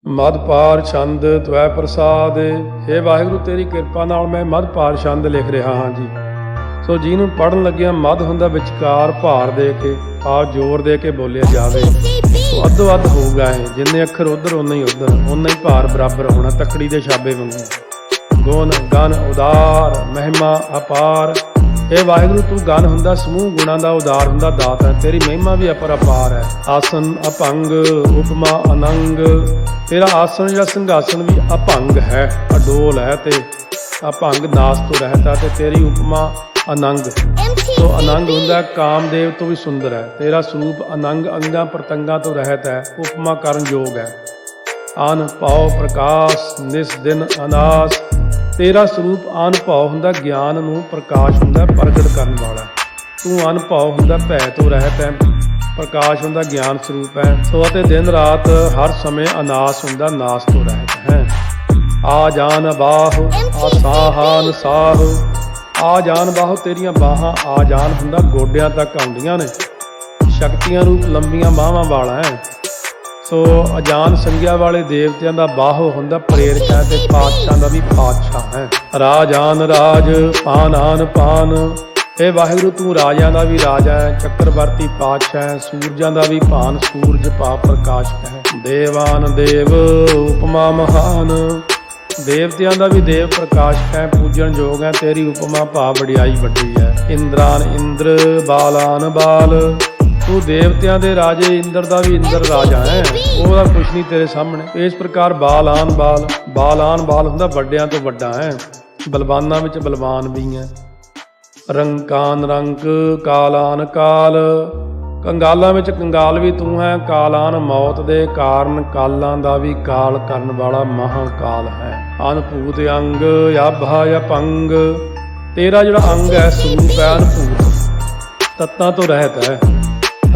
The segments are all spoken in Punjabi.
ਮਦਪਾਰ ਛੰਦ ਤਵੈ ਪ੍ਰਸਾਦ। हे ਵਾਹਿਗੁਰੂ ਤੇਰੀ ਕਿਰਪਾ ਨਾਲ ਮੈਂ ਮਦਪਾਰ ਛੰਦ ਲਿਖ ਰਿਹਾ ਹਾਂ ਜੀ। ਸੋ ਜਿਹਨੂੰ ਪੜ੍ਹਨ ਲੱਗਿਆ ਮਦ ਹੁੰਦਾ ਵਿਚਕਾਰ ਭਾਰ ਦੇ ਕੇ ਆਪ ਜ਼ੋਰ ਦੇ ਕੇ ਬੋਲਿਆ ਜਾਵੇ ਸੋ ਅੱਧੋ ਅੱਧ ਹੋਊਗਾ ਇਹ। ਜਿੰਨੇ ਅੱਖਰ ਉਧਰ ਓਨਾ ਹੀ ਉਧਰ, ਓਨਾ ਹੀ ਭਾਰ ਬਰਾਬਰ ਹੋਣਾ ਤੱਕੜੀ ਦੇ ਛਾਬੇ ਵਾਂਗੂ। ਗੁਣ ਗਨ ਉਦਾਰ ਮਹਿਮਾ ਅਪਾਰ। ਇਹ ਵਾਹਿਗੁਰੂ ਤੂੰ ਗਨ ਹੁੰਦਾ ਸਮੂਹ ਗੁਣਾਂ ਦਾ, ਉਦਾਰ ਹੁੰਦਾ ਦਾਤ ਹੈ। ਤੇਰੀ ਮਹਿਮਾ ਵੀ ਅਪਰਪਾਰ ਹੈ। ਆਸਨ ਅਭੰਗ ਉਪਮਾ ਅਨੰਗ। ਤੇਰਾ ਆਸਣ ਜਿਹੜਾ ਸਿੰਘਾਸਣ ਵੀ ਅਭੰਗ ਹੈ, ਅਡੋਲ ਹੈ ਤੇ ਅਭੰਗ ਨਾਸ ਤੋਂ ਰਹਿਤ ਹੈ। ਤੇ ਤੇਰੀ ਉਪਮਾ ਅਨੰਗ ਤੋਂ ਅਨੰਗ ਹੁੰਦਾ ਕਾਮਦੇਵ ਤੋਂ ਵੀ ਸੁੰਦਰ ਹੈ। ਤੇਰਾ ਸਰੂਪ ਅਨੰਗ ਅੰਗਾਂ ਪ੍ਰਤੰਗਾਂ ਤੋਂ ਰਹਿਤ ਹੈ, ਉਪਮਾ ਕਰਨ ਯੋਗ ਹੈ। ਅਨ ਭਉ ਪ੍ਰਕਾਸ਼ ਨਿਸ ਦਿਨ ਅਨਾਸ। ਤੇਰਾ ਸਰੂਪ ਅਨਭਉ ਹੁੰਦਾ, ਗਿਆਨ ਨੂੰ ਪ੍ਰਕਾਸ਼ ਹੁੰਦਾ ਪ੍ਰਗਟ ਕਰਨ ਵਾਲਾ। ਤੂੰ ਅਨਭਉ ਹੁੰਦਾ ਭੈ ਤੋਂ ਰਹਿਤ ਹੈ, ਪ੍ਰਕਾਸ਼ ਹੁੰਦਾ ਗਿਆਨ ਸਰੂਪ ਹੈ। ਸੋ ਅਤੇ ਦਿਨ ਰਾਤ ਹਰ ਸਮੇਂ ਅਨਾਸ ਹੁੰਦਾ, ਨਾਸ ਤੋਂ ਰਹਿਤ ਹੈ। ਆ ਜਾਨ ਬਾਹ ਆਸਾਹਾਨ ਸਾਹ। ਆ ਜਾਨ ਬਾਹ ਤੇਰੀਆਂ ਬਾਹਾਂ, ਆ ਜਾਨ ਹੁੰਦਾ ਗੋਡਿਆਂ ਤੱਕ ਆਉਂਦੀਆਂ ਨੇ। ਸ਼ਕਤੀਆਂ ਰੂਪ ਲੰਬੀਆਂ ਬਾਹਾਂ ਵਾਲਾ ਹੈ। ਸੋ ਅਜਾਨ ਸੰਗਿਆ ਵਾਲੇ ਦੇਵਤਿਆਂ ਦਾ ਬਾਹੋ ਹੁੰਦਾ ਪ੍ਰੇਰਕ ਹੈ ਤੇ ਪਾਤਸ਼ਾਹਾਂ ਦਾ ਵੀ ਪਾਤਸ਼ਾਹ ਹੈ। ਰਾਜਾਨ ਰਾਜ ਪਾਨ ਆਨ ਪਾਨ। ਇਹ ਵਾਹਿਗੁਰੂ ਤੂੰ ਰਾਜਿਆਂ ਦਾ ਵੀ ਰਾਜਾ ਹੈ, ਚੱਕਰਵਰਤੀ ਪਾਤਸ਼ਾਹ ਹੈ। ਸੂਰਜਾਂ ਦਾ ਵੀ ਭਾਨ, ਸੂਰਜ ਪਾ ਪ੍ਰਕਾਸ਼ ਹੈ। ਦੇਵਾਨ ਦੇਵ ਉਪਮਾ ਮਹਾਨ। ਦੇਵਤਿਆਂ ਦਾ ਵੀ ਦੇਵ ਪ੍ਰਕਾਸ਼ਕ ਹੈ, ਪੂਜਣ ਯੋਗ ਹੈ। ਤੇਰੀ ਉਪਮਾ ਭਾ ਵਡਿਆਈ ਵੱਡੀ ਹੈ। ਇੰਦਰਾਨ ਇੰਦਰ ਬਾਲਾਨ ਬਾਲ। ਤੂੰ ਦੇਵਤਿਆਂ ਦੇ ਰਾਜੇ ਇੰਦਰ ਦਾ ਵੀ ਇੰਦਰ ਰਾਜਾ ਹੈ, ਉਹਦਾ ਕੁਛ ਨਹੀਂ ਤੇਰੇ ਸਾਹਮਣੇ। ਇਸ ਪ੍ਰਕਾਰ ਬਾਲਾਨ ਬਾਲ। ਬਾਲਾਨ ਬਾਲ ਹੁੰਦਾ ਵੱਡਿਆਂ ਤੋਂ ਵੱਡਾ ਹੈ, ਬਲਵਾਨਾਂ ਵਿੱਚ ਬਲਵਾਨ ਵੀ ਹੈ। ਰੰਕਾਨ ਰੰਕ ਕਾਲਾਨ ਕਾਲ। ਕੰਗਾਲਾਂ ਵਿੱਚ ਕੰਗਾਲ ਵੀ ਤੂੰ ਹੈ। ਕਾਲਾਨ ਮੌਤ ਦੇ ਕਾਰਨ, ਕਾਲਾਂ ਦਾ ਵੀ ਕਾਲ ਕਰਨ ਵਾਲਾ ਮਹਾਕਾਲ ਹੈ। ਅਨਭੂਤ ਅੰਗ ਆਭਾ ਅਪੰਗ। ਤੇਰਾ ਜਿਹੜਾ ਅੰਗ ਹੈ ਸਰੂਪ ਹੈ ਅਨਭੂਤ, ਤੱਤਾਂ ਤੋਂ ਰਹਿਤ ਹੈ,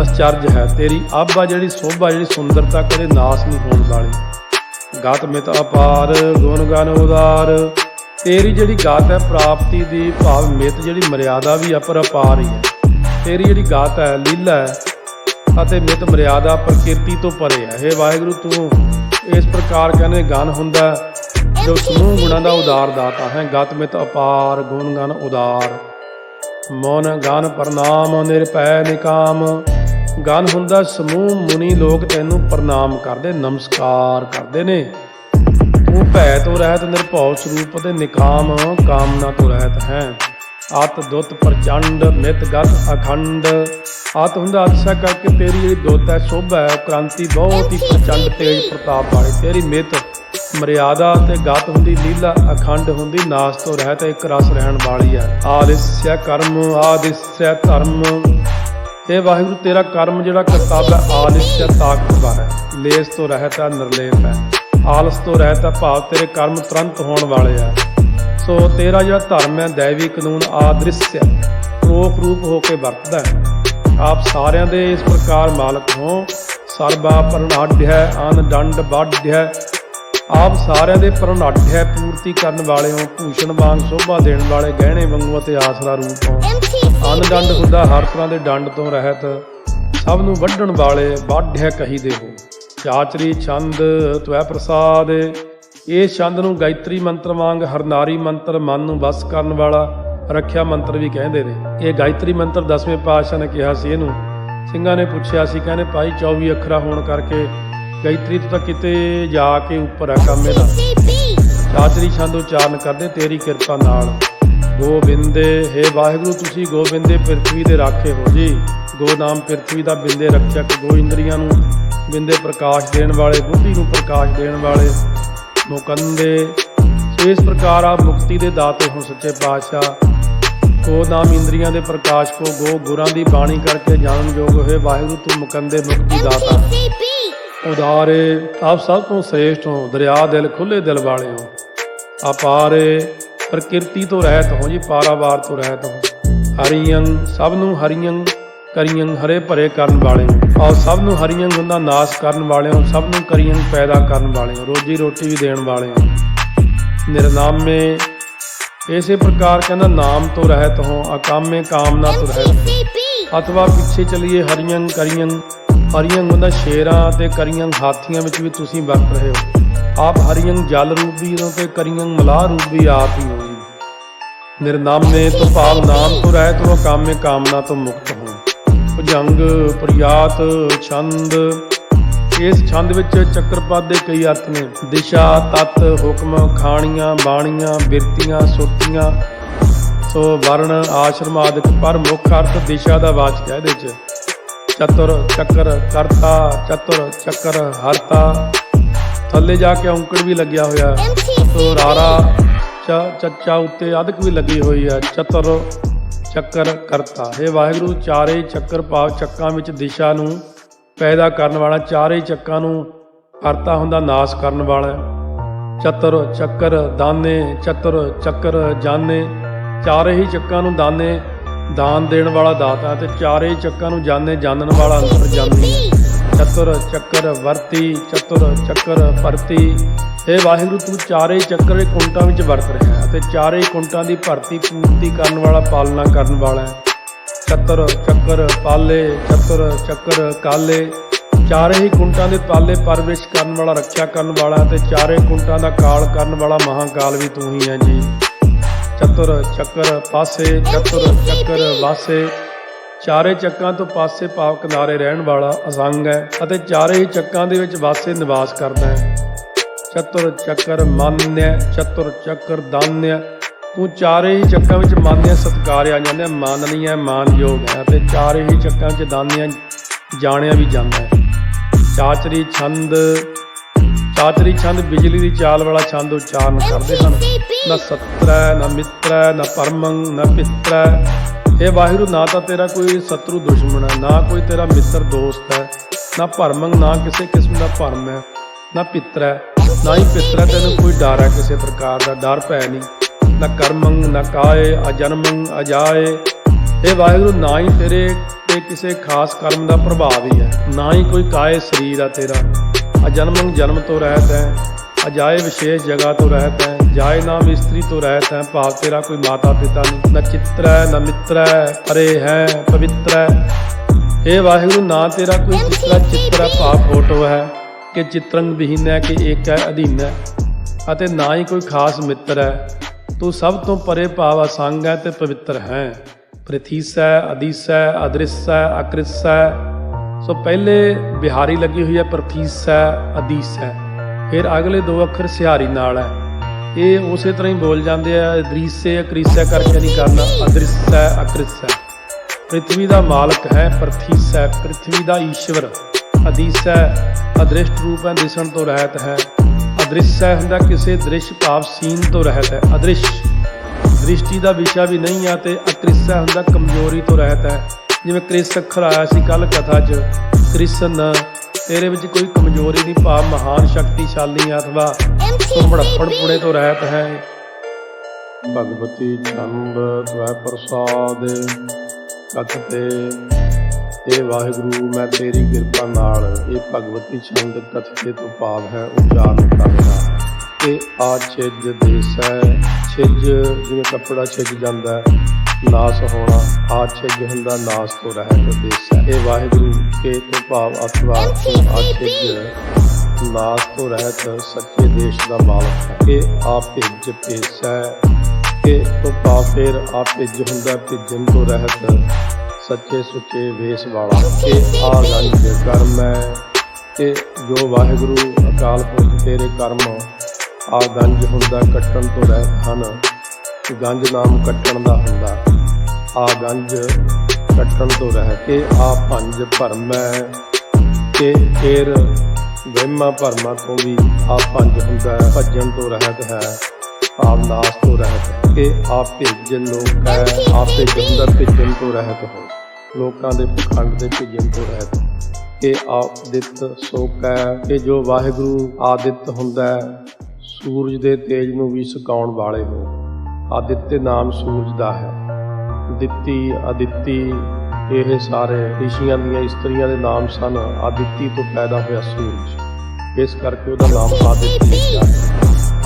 ਅਚਰਜ ਹੈ। ਤੇਰੀ ਆਭਾ ਜਿਹੜੀ ਸੋਭਾ, ਜਿਹੜੀ ਸੁੰਦਰਤਾ ਕਦੇ ਨਾਸ ਨਹੀਂ ਹੋਣ ਵਾਲੀ। ਗਤ ਮਿਤ ਅਪਾਰ ਗੁਣ ਗਨ ਉਦਾਰ। ਤੇਰੀ ਜਿਹੜੀ ਗਤ ਹੈ ਪ੍ਰਾਪਤੀ ਦੀ, ਭਾਵ ਮਿਤ ਜਿਹੜੀ ਮਰਿਆਦਾ ਵੀ ਅਪਰਪਾਰ ਹੀ ਹੈ। ਤੇਰੀ ਜਿਹੜੀ ਗਤ ਹੈ ਲੀਲਾ ਹੈ ਅਤੇ ਮਿਤ ਮਰਿਆਦਾ ਪ੍ਰਕਿਰਤੀ ਤੋਂ ਪਰੇ ਹੈ। ਇਹ ਵਾਹਿਗੁਰੂ ਤੂੰ ਇਸ ਪ੍ਰਕਾਰ ਕਹਿੰਦੇ ਗਨ ਹੁੰਦਾ ਜੋ ਸਮੂਹ ਗੁਣਾਂ ਦਾ ਉਦਾਰ ਦਾਤਾ ਹੈ। ਗਤ ਮਿਤ ਅਪਾਰ ਗੁਣ ਗਨ ਉਦਾਰ। ਮਨ ਗਨ ਪ੍ਰਣਾਮ ਨਿਰਭੈ ਨਿਕਾਮ। ਗਨ ਹੁੰਦਾ ਸਮੂਹ ਮੁਨੀ ਲੋਕ ਤੈਨੂੰ ਪ੍ਰਣਾਮ ਕਰਦੇ, ਨਮਸਕਾਰ ਕਰਦੇ ਨੇ। ਤੂੰ ਭੈ ਤੋਂ ਰਹਿਤ ਨਿਰਭਉ ਸਰੂਪ ਤੇ ਨਿਕਾਮ ਕਾਮਨਾ ਤੋਂ ਰਹਿਤ ਹੈ। ਅਤ ਦੁੱਤ ਪ੍ਰਚੰਡ ਮਿਤ ਗਤ ਅਖੰਡ। ਅਤ ਹੁੰਦਾ ਅਤਸ਼ਾ ਕਰਕੇ ਤੇਰੀ ਜਿਹੜੀ ਦੁੱਤ ਹੈ ਸੋਭਾ ਹੈ, ਕ੍ਰਾਂਤੀ ਬਹੁਤ ਹੀ ਪ੍ਰਚੰਡ ਤੇਜ ਪ੍ਰਤਾਪ ਵਾਲੀ। ਤੇਰੀ ਮਿਤ ਮਰਿਆਦਾ ਤੇ ਗਤ ਹੁੰਦੀ ਲੀਲਾ, ਅਖੰਡ ਹੁੰਦੀ ਨਾਸ ਤੋਂ ਰਹਿਤ, ਇੱਕ ਰਸ ਰਹਿਣ ਵਾਲੀ ਹੈ। ਆਲਿਸਿਆ ਕਰਮ ਆਦਿਸਿਆ ਧਰਮ। ਇਹ ਵਾਹਿਗੁਰੂ ਤੇਰਾ ਕਰਮ ਜਿਹੜਾ ਕਰਤੱਵ ਹੈ ਆਲਿਸਿਆ ਤਾਕਤਵਰ ਹੈ, ਲੇਸ ਤੋਂ ਰਹਿਤ ਹੈ, ਨਿਰਲੇਪ ਹੈ। ਆਲਸ ਤੋਂ ਰਹਿਤ ਹੈ, ਭਾਵ ਤੇਰੇ ਕਰਮ ਤੁਰੰਤ ਹੋਣ ਵਾਲੇ ਆ। ਸੋ ਤੇਰਾ ਜਿਹੜਾ ਧਰਮ ਹੈ ਦੈਵੀ ਕਾਨੂੰਨ ਆਦ੍ਰਿਸ਼ਯ, ਰੂਪ ਰੂਪ ਹੋ ਕੇ ਵਰਤਦਾ ਹੈ। ਆਪ ਸਾਰਿਆਂ ਦੇ ਇਸ ਪ੍ਰਕਾਰ ਮਾਲਕ ਹੋ। ਸਰਬਾ ਪ੍ਰਣਾਢ ਹੈ ਅਨ ਦੰਡ ਵੱਢ ਹੈ। ਆਪ ਸਾਰਿਆਂ ਦੇ ਪ੍ਰਣਾਢ ਹੈ, ਪੂਰਤੀ ਕਰਨ ਵਾਲੇ ਹੋ। ਭੂਸ਼ਣ ਵਾਂਗ ਸ਼ੋਭਾ ਦੇਣ ਵਾਲੇ, ਗਹਿਣੇ ਵਾਂਗੂ ਅਤੇ ਆਸਰਾ ਰੂਪ ਹੋ। ਅਨ ਦੰਡ ਹੁੰਦਾ ਹਰ ਤਰ੍ਹਾਂ ਦੇ ਡੰਡ ਤੋਂ ਰਹਿਤ, ਸਭ ਨੂੰ ਵੱਢਣ ਵਾਲੇ, ਵੱਢ ਹੈ ਕਹੀਦੇ ਹੋ। ਚਾਚਰੀ ਛੰਦ ਤਵੈ ਪ੍ਰਸਾਦ। ਇਸ ਛੰਦ ਨੂੰ ਗਾਇਤਰੀ ਮੰਤਰ ਵਾਂਗ ਹਰਨਾਰੀ ਮੰਤਰ, ਮਨ ਨੂੰ ਵਸ ਕਰਨ ਵਾਲਾ ਰੱਖਿਆ ਮੰਤਰ ਵੀ ਕਹਿੰਦੇ ਨੇ। ਇਹ ਗਾਇਤਰੀ ਮੰਤਰ 10ਵੇਂ ਪਾਤਸ਼ਾਹ ਨੇ ਕਿਹਾ ਸੀ ਇਹਨੂੰ। ਸਿੰਘਾਂ ਨੇ ਪੁੱਛਿਆ ਸੀ, ਕਹਿੰਦੇ ਭਾਈ 24 ਅੱਖਰਾਂ ਹੋਣ ਕਰਕੇ ਗਾਇਤਰੀ ਤੋਂ ਤਾਂ ਕਿਤੇ ਜਾ ਕੇ ਉੱਪਰ ਹੈ ਕੰਮ ਇਹਦਾ। ਚਾਚਰੀ ਛੰਦ ਉਚਾਰਨ ਕਰਦੇ ਤੇਰੀ ਕਿਰਪਾ ਨਾਲ। ਗੋਬਿੰਦੇ ਹੇ ਵਾਹਿਗੁਰੂ ਤੁਸੀਂ ਗੋਬਿੰਦੇ ਪ੍ਰਿਥਵੀ ਦੇ ਰਾਖੇ ਹੋ ਜੀ। ਗੋ ਨਾਮ ਪ੍ਰਿਥਵੀ ਦਾ ਬਿੰਦੇ ਰੱਖਿਅਕ, ਗੋ ਇੰਦਰੀਆਂ ਨੂੰ ਬਿੰਦੇ ਪ੍ਰਕਾਸ਼ ਦੇਣ ਵਾਲੇ, ਬੁੱਧੀ ਨੂੰ ਪ੍ਰਕਾਸ਼ ਦੇਣ ਵਾਲੇ। ਮੁਕੰਦੇ ਸੋ ਇਸ ਪ੍ਰਕਾਰ ਆਪ ਮੁਕਤੀ ਦੇ ਦਾਤੇ ਹੋ ਸੱਚੇ ਪਾਤਸ਼ਾਹ। ਗੋ ਨਾਮ ਇੰਦਰੀਆਂ ਦੇ ਪ੍ਰਕਾਸ਼ ਕੋ, ਗੋ ਗੁਰਾਂ ਦੀ ਬਾਣੀ ਕਰਕੇ ਜਾਣਨ ਯੋਗ ਹੋਏ। ਵਾਹਿਗੁਰੂ ਤੂੰ ਮੁਕੰਦੇ ਮੁਕਤੀ ਦਾਤਾ ਉਦਾਰੇ। ਆਪ ਸਭ ਤੋਂ ਸ੍ਰੇਸ਼ਟ ਹੋ, ਦਰਿਆ ਦਿਲ ਖੁੱਲੇ ਦਿਲ ਵਾਲੇ ਹੋ। ਅਪਾਰੇ ਪ੍ਰਕਿਰਤੀ ਤੋਂ ਰਹਿਤ ਹੋ ਜੀ, ਪਾਰਾਵਾਰ ਤੋਂ ਰਹਿਤ ਹੋ। ਹਰੀਅੰ ਸਭ ਨੂੰ ਹਰੀਅੰ ਕਰੀਅੰ ਹਰੇ ਭਰੇ ਕਰਨ ਵਾਲੇ ਹੋ। ਆਪ ਸਭ ਨੂੰ ਹਰੀਅੰ ਹੁੰਦਾ ਨਾਸ਼ ਕਰਨ ਵਾਲੇ ਹੋ, ਸਭ ਨੂੰ ਕਰੀਅੰ ਪੈਦਾ ਕਰਨ ਵਾਲੇ ਹੋ, ਰੋਜੀ ਰੋਟੀ ਵੀ ਦੇਣ ਵਾਲੇ ਹੋ। ਨਿਰਨਾਮੇ ਇਸੇ ਪ੍ਰਕਾਰ ਕਹਿੰਦਾ ਨਾਮ ਤੋਂ ਰਹਿਤ ਹੋ। ਅਕਾਮੇ ਕਾਮਨਾ ਤੋਂ ਰਹਿਤ। ਅਥਵਾ ਪਿੱਛੇ ਚਲੀਏ ਹਰੀਅੰ ਕਰੀਅੰ ਹਰੀਅੰਗ ਹੁੰਦਾ ਸ਼ੇਰਾਂ ਤੇ ਕਰੀਅੰਗ ਹਾਥੀਆਂ ਵਿੱਚ ਵੀ ਤੁਸੀਂ ਵਰਤ ਰਹੇ ਹੋ। ਆਪ ਹਰੀਅੰਗ ਜਲ ਰੂਪ ਵੀ ਹੋ ਤੇ ਕਰੀਅੰਗ ਮਲਾਹ ਰੂਪ ਵੀ ਆਪ ਹੀ ਹੋ ਜੀ। ਨਿਰਨਾਮੇ ਤੋਂ ਭਾਵ ਨਾਮ ਤੋਂ ਰਹਿਤ ਹੋ, ਕਾਮੇ ਕਾਮਨਾ ਤੋਂ ਮੁਕਤ ਹੋ। ਭੁਜੰਗ ਪ੍ਰਿਆਤ ਛੰਦ, ਇਸ ਛੰਦ ਵਿੱਚ ਚੱਕਰਪਦ ਦੇ ਕਈ ਅਰਥ ਨੇ। ਦਿਸ਼ਾ, ਤਤ, ਹੁਕਮ, ਖਾਣੀਆਂ, ਬਾਣੀਆਂ, ਬਿਰਤੀਆਂ, ਸੁਰਤੀਆਂ, ਸੋ ਵਰਣ, ਆਸ਼ਰਮ ਆਦਿਕ। ਪਰ ਮੁੱਖ ਅਰਥ ਦਿਸ਼ਾ ਦਾ ਵਾਚਕ ਹੈ ਇਹਦੇ 'ਚ। ਚਤੁਰ ਚੱਕਰ ਕਰਤਾ, ਚਤੁਰ ਚੱਕਰ ਹਰਤਾ। ਥੱਲੇ ਜਾ ਕੇ ਔਂਕੜ ਵੀ ਲੱਗਿਆ ਹੋਇਆ, ਸੋ ਰਾਰਾ ਚੱਚਾ ਉੱਤੇ ਅਧਿਕ ਵੀ ਲੱਗੀ ਹੋਈ ਹੈ। ਚਤੁਰ ਚੱਕਰ ਕਰਤਾ। ਇਹ ਵਾਹਿਗੁਰੂ ਚਾਰੇ ਚੱਕਰ ਭਾਵ ਚੱਕਾਂ ਵਿੱਚ ਦਿਸ਼ਾ ਨੂੰ ਪੈਦਾ ਕਰਨ ਵਾਲਾ, ਚਾਰੇ ਚੱਕਾਂ ਨੂੰ ਕਰਤਾ ਹੁੰਦਾ, ਨਾਸ ਕਰਨ ਵਾਲਾ। ਚਤੁਰ ਚੱਕਰ ਦਾਨੇ, ਚਤੁਰ ਚੱਕਰ ਜਾਣੇ। ਚਾਰੇ ਹੀ ਚੱਕਾਂ ਨੂੰ ਦਾਨੇ ਦਾਨ ਦੇਣ ਵਾਲਾ ਦਾਤਾ ਤੇ ਚਾਰੇ ਚੱਕਾਂ ਨੂੰ ਜਾਣੇ ਜਾਣਨ ਵਾਲਾ ਅੰਤਰਜਾਮੀ। ਚਤੁਰ ਚੱਕਰ ਵਰਤੀ, ਚਤੁਰ ਚੱਕਰ ਭਰਤੀ। ਇਹ ਵਾਹਿਗੁਰੂ ਤੂੰ ਚਾਰੇ ਚੱਕਰ ਦੇ ਕੁੰਟਾਂ ਵਿੱਚ ਵਰਤ ਰਿਹਾ ਹੈ ਤੇ ਚਾਰੇ ਕੁੰਟਾਂ ਦੀ ਭਰਤੀ ਪੂਰਤੀ ਕਰਨ ਵਾਲਾ, ਪਾਲਣਾ ਕਰਨ ਵਾਲਾ ਹੈ। ਚਤੁਰ ਚੱਕਰ ਪਾਲੇ, ਚਤੁਰ ਚੱਕਰ ਕਾਲੇ। ਚਾਰੇ ਹੀ ਕੁੰਟਾਂ ਦੇ ਪਾਲੇ ਪਰਵਰਿਸ਼ ਕਰਨ ਵਾਲਾ, ਰੱਖਿਆ ਕਰਨ ਵਾਲਾ ਤੇ ਚਾਰੇ ਕੁੰਟਾਂ ਦਾ ਕਾਲ ਕਰਨ ਵਾਲਾ ਮਹਾਕਾਲ ਵੀ ਤੂੰ ਹੀ ਹੈ ਜੀ। ਚਤੁਰ ਚੱਕਰ ਪਾਸੇ, ਚਤੁਰ ਚੱਕਰ ਵਾਸੇ। ਚਾਰੇ ਚੱਕਾਂ ਤੋਂ ਪਾਸੇ ਭਾਵ ਕਿਨਾਰੇ ਰਹਿਣ ਵਾਲਾ ਅਸੰਗ ਹੈ ਅਤੇ ਚਾਰੇ ਹੀ ਚੱਕਾਂ ਦੇ ਵਿੱਚ ਵਾਸੇ ਨਿਵਾਸ ਕਰਦਾ ਹੈ। ਚਤੁਰ ਚੱਕਰ ਮਾਨਿਆ, ਚਤੁਰ ਚੱਕਰ ਦਾਨਿਆ। ਤੂੰ ਚਾਰੇ ਹੀ ਚੱਕਾਂ ਵਿੱਚ ਮਾਨਿਆ ਸਤਿਕਾਰਿਆ ਜਾਂਦਾ, ਮਾਨਨੀय ਮਾਨਯੋਗ ਹੈ ਅਤੇ ਚਾਰੇ ਹੀ ਚੱਕਾਂ ਵਿੱਚ ਦਾਨਿਆ ਜਾਣਿਆ ਵੀ ਜਾਂਦਾ ਹੈ। ਚਾਚਰੀ ਛੰਦ, ਚਾਚਰੀ ਛੰਦ ਬਿਜਲੀ ਦੀ ਚਾਲ ਵਾਲਾ ਛੰਦ ਉਚਾਰਨ ਕਰਦੇ ਹਨ। ਨਾ ਸਤਰੈ ਨਾ ਮਿੱਤਰੈ ਨਾ ਪਰਮੰ ਨਾ ਪਿੱਤਰੈ। ਇਹ ਵਾਹਿਗੁਰੂ ਨਾ ਤਾਂ ਤੇਰਾ ਕੋਈ ਸ਼ਤਰੂ ਦੁਸ਼ਮਣ ਹੈ, ਨਾ ਕੋਈ ਤੇਰਾ ਮਿੱਤਰ ਦੋਸਤ ਹੈ, ਨਾ ਭਰਮੰ ਨਾ ਕਿਸੇ ਕਿਸਮ ਦਾ ਭਰਮ ਹੈ, ਨਾ ਪਿੱਤਰ ਹੈ ਨਾ ਹੀ ਪਿੱਤਰ ਹੈ। ਤੈਨੂੰ ਕੋਈ ਡਰ ਹੈ ਕਿਸੇ ਪ੍ਰਕਾਰ ਦਾ, ਡਰ ਭੈ ਨਹੀਂ। ਨਾ ਕਰਮੰ ਨਾ ਕਾਏ ਅਜਨਮੰ ਅਜਾਏ। ਇਹ ਵਾਹਿਗੁਰੂ ਨਾ ਹੀ ਤੇਰੇ ਤੇ ਕਿਸੇ ਖਾਸ ਕਰਮ ਦਾ ਪ੍ਰਭਾਵ ਹੀ ਹੈ, ਨਾ ਹੀ ਕੋਈ ਕਾਏ ਸਰੀਰ ਆ ਤੇਰਾ। ਅਜਨਮੰ ਜਨਮ ਤੋਂ ਰਹਿਤ ਹੈ, ਅਜਾਏ ਵਿਸ਼ੇਸ਼ ਜਗ੍ਹਾ ਤੋਂ ਰਹਿਤ ਹੈ, ਜਾਏ ਨਾਮ ਇਸਤਰੀ ਤੋਂ ਰਹਿਤ ਹੈ, ਭਾਵ ਤੇਰਾ ਕੋਈ ਮਾਤਾ ਪਿਤਾ ਨਹੀਂ। ਨਾ ਚਿੱਤਰੈ ਨਾ ਮਿੱਤਰੈ ਪਰੇ ਹੈ ਪਵਿੱਤਰੈ। ਇਹ ਵਾਹਿਗੁਰੂ ਨਾ ਤੇਰਾ ਕੋਈ ਚਿੱਤਰਾ, ਚਿੱਤਰ ਭਾਵ ਫੋਟੋ ਹੈ ਕਿ ਚਿੱਤਰੰਗ ਵਿਹੀਨ ਹੈ ਕਿ ਏਕ ਹੈ ਅਧੀਨ ਹੈ, ਅਤੇ ਨਾ ਹੀ ਕੋਈ ਖਾਸ ਮਿੱਤਰ ਹੈ। ਤੂੰ ਸਭ ਤੋਂ ਪਰੇ ਭਾਵ ਅਸੰਗ ਹੈ ਤੇ ਪਵਿੱਤਰ ਹੈ। ਪ੍ਰਥੀਸੈ ਅਦੀਸੈ ਅਦ੍ਰਿਸੈ ਅਕ੍ਰਿਸੈ। ਸੋ ਪਹਿਲੇ ਬਿਹਾਰੀ ਲੱਗੀ ਹੋਈ ਹੈ ਪ੍ਰਥੀਸੈ ਅਦੀਸੈ, ਫਿਰ ਅਗਲੇ ਦੋ ਅੱਖਰ ਸਿਹਾਰੀ ਨਾਲ ਹੈ। ਇਹ ਉਸੇ ਤਰ੍ਹਾਂ ਹੀ ਬੋਲ ਜਾਂਦੇ ਆ, ਦ੍ਰਿਸੈ ਅਕ੍ਰਿਸੈ ਕਰਕੇ ਨਹੀਂ ਕਰਨਾ, ਅਦ੍ਰਿਸੈ ਅਕ੍ਰਿਸੈ। ਪ੍ਰਿਥਵੀ ਦਾ ਮਾਲਕ ਹੈ ਪ੍ਰਥੀਸੈ, ਪ੍ਰਿਥਵੀ ਦਾ ਈਸ਼ਵਰ। ਅਦੀਸੈ ਅਦ੍ਰਿਸ਼ਟ ਰੂਪ ਹੈ, ਦਿਸਣ ਤੋਂ ਰਹਿਤ ਹੈ। ਅਦ੍ਰਿਸੈ ਹੁੰਦਾ ਕਿਸੇ ਦ੍ਰਿਸ਼ ਭਾਵ ਸੀਨ ਤੋਂ ਰਹਿਤ ਹੈ। ਅਦ੍ਰਿਸ਼ ਦ੍ਰਿਸ਼ਟੀ ਦਾ ਵਿਸ਼ਾ ਵੀ ਨਹੀਂ ਆ ਤੇ ਅਕ੍ਰਿਸੈ ਹੁੰਦਾ ਕਮਜ਼ੋਰੀ ਤੋਂ ਰਹਿਤ ਹੈ। ਜਿਵੇਂ ਕ੍ਰਿਸ ਅੱਖਰ ਆਇਆ ਸੀ ਕੱਲ ਕਥਾ 'ਚ, ਕ੍ਰਿਸ਼ਨ ਤੇਰੇ ਵਿੱਚ ਕੋਈ ਕਮਜ਼ੋਰੀ ਨਹੀਂ ਭਾਵ ਮਹਾਨ ਸ਼ਕਤੀਸ਼ਾਲੀ ਅਥਵਾ ਮੜੱਪੜ ਪੁਣੇ ਤੋਂ ਰਹਿਤ ਹੈ। ਭਗਵਤੀ ਛੰਦ ਤਵੈ ਪ੍ਰਸਾਦ ਕਥਤੇ। ਇਹ ਵਾਹਿਗੁਰੂ ਮੈਂ ਤੇਰੀ ਕਿਰਪਾ ਨਾਲ, ਇਹ ਭਗਵਤੀ ਛੰਦ ਕਥਤੇ ਤੋਂ ਭਾਵ ਹੈ ਉਚਾਰਨ ਕਰਨਾ। ਇਹ ਆ ਛਿਜ ਦੇਸੈ, ਛਿਜ ਜਿਵੇਂ ਕੱਪੜਾ ਛਿਜ ਜਾਂਦਾ ਨਾਸ ਹੋਣਾ, ਆ ਛਿਜ ਹੁੰਦਾ ਨਾਸ ਤੋਂ ਰਹਿਤ ਦੇਸੈ। ਇਹ ਵਾਹਿਗੁਰੂ ਕੇ ਤੋਂ ਭਾਵ ਅਥਵਾ ਆ ਛਿਜ ਨਾਸ ਤੋਂ ਰਹਿਤ ਸੱਚੇ ਦੇਸ਼ ਦਾ ਮਾਲਕ ਹੈ। ਇਹ ਆ ਭਿੱਜ ਭੇਸੈ। ਇਹ ਤੋਂ ਭਾਵ ਫਿਰ ਆ ਭਿੱਜ ਹੁੰਦਾ ਭਿੱਜਣ ਤੋਂ ਰਹਿਤ ਸੱਚੇ ਸੁੱਚੇ ਵੇਸ ਵਾਲਾ। ਇਹ ਆ ਗੰਜ ਕਰਮ ਹੈ। ਇਹ ਜੋ ਵਾਹਿਗੁਰੂ ਅਕਾਲ ਪੁਰਖ ਤੇਰੇ ਕਰਮ ਆ ਗੰਜ ਹੁੰਦਾ ਕੱਟਣ ਤੋਂ ਰਹਿਤ ਹਨ। ਗੰਜ ਨਾਮ ਕੱਟਣ ਦਾ ਹੁੰਦਾ, ਆ ਗੰਜ ਕੱਟਣ ਤੋਂ ਰਹਿਤ। ਇਹ ਆ ਭੰਜ ਭਰਮ ਹੈ। ਇਹ ਫੇਰ ਵਹਿਮਾਂ ਭਰਮਾਂ ਤੋਂ ਵੀ ਆ ਭੰਜ ਹੁੰਦਾ, ਭੱਜਣ ਤੋਂ ਰਹਿਤ ਹੈ, ਭਾਵ ਨਾਸ ਤੋਂ ਰਹਿਤ ਹੈ। ਇਹ ਆ ਭਿੱਜ ਲੋਕ ਹੈ। ਆ ਭਿੱਜ ਹੁੰਦਾ ਭਿੱਜਣ ਤੋਂ ਰਹਿਤ ਹੋ, ਲੋਕਾਂ ਦੇ ਪਖੰਡ ਦੇ ਭਿੱਜਣ ਤੋਂ ਰਹਿਤ। ਇਹ ਆਦਿਤ ਸੋਕ ਹੈ। ਇਹ ਜੋ ਵਾਹਿਗੁਰੂ ਆਦਿਤ ਹੁੰਦਾ ਸੂਰਜ ਦੇ ਤੇਜ ਨੂੰ ਵੀ ਸੁਕਾਉਣ ਵਾਲੇ ਹੋ। ਆਦਿਤਯ ਨਾਮ ਸੂਰਜ ਦਾ ਹੈ। ਦਿੱਤੀ ਅਦਿੱਤੀ ਇਹ ਸਾਰੇ ਰਿਸ਼ੀਆਂ ਦੀਆਂ ਇਸਤਰੀਆਂ ਦੇ ਨਾਮ ਸਨ। ਆਦਿੱਤੀ ਤੋਂ ਪੈਦਾ ਹੋਇਆ ਸੂਰਜ, ਇਸ ਕਰਕੇ ਉਹਦਾ ਨਾਮ ਆਦਿੱਤ ਲਿਖਿਆ ਹੈ।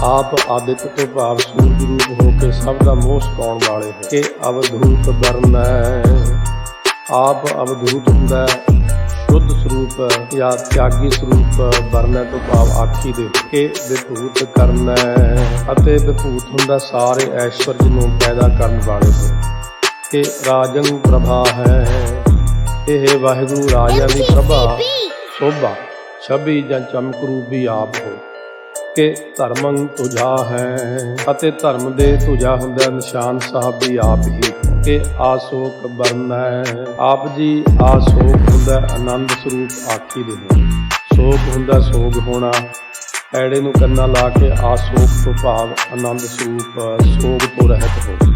ਆਪ ਆਦਿਤ ਤੋਂ ਭਾਵ ਸੂਰਜ ਰੂਪ ਹੋ ਕੇ ਸਭ ਦਾ ਮੋਹ ਸੁਕਾਉਣ ਵਾਲੇ ਹੋ। ਇਹ ਅਵਧੂਤ ਵਰਨ ਹੈ। ਆਪ ਅਵਧੂਤ ਹੁੰਦਾ ਸ਼ੁੱਧ ਸਰੂਪ ਜਾਂ ਤਿਆਗੀ ਸਰੂਪ ਵਰਨੈ ਤੋਂ ਭਾਵ ਆਖੀ ਦੇ ਕੇ ਵਿਭੂਤ ਕਰਨਾ ਅਤੇ ਵਿਭੂਤ ਹੁੰਦਾ ਸਾਰੇ ਐਸ਼ਵਰਜ ਨੂੰ ਪੈਦਾ ਕਰਨ ਵਾਲੇ ਹੋ ਕਿ ਰਾਜੰ ਪ੍ਰਭਾ ਹੈ। ਇਹ ਵਾਹਿਗੁਰੂ ਰਾਜਿਆਂ ਦੀ ਪ੍ਰਭਾ ਸੋਭਾ ਛਵੀ ਜਾਂ ਚਮਕ ਰੂਪ ਵੀ ਆਪ ਹੋ ਕਿ ਧਰਮੰ ਤੁਝਾ ਹੈ ਅਤੇ ਧਰਮ ਦੇ ਤੁਝਾ ਹੁੰਦਾ ਨਿਸ਼ਾਨ ਸਾਹਿਬ ਵੀ ਆਪ ਹੀ ਕਿ ਆਸੋਕ ਵਰਨੈ। ਆਪ ਜੀ ਆਸੋਕ ਹੁੰਦਾ ਆਨੰਦ ਸਰੂਪ ਆਖੀ ਦੇ ਹੋ। ਸੋਕ ਹੁੰਦਾ ਸੋਗ ਹੋਣਾ ਐੜੇ ਨੂੰ ਕੰਨਾ ਲਾ ਕੇ ਆਸੋਕ ਤੋਂ ਭਾਵ ਆਨੰਦ ਸਰੂਪ ਸੋਗ ਤੋਂ ਰਹਿਤ ਹੋ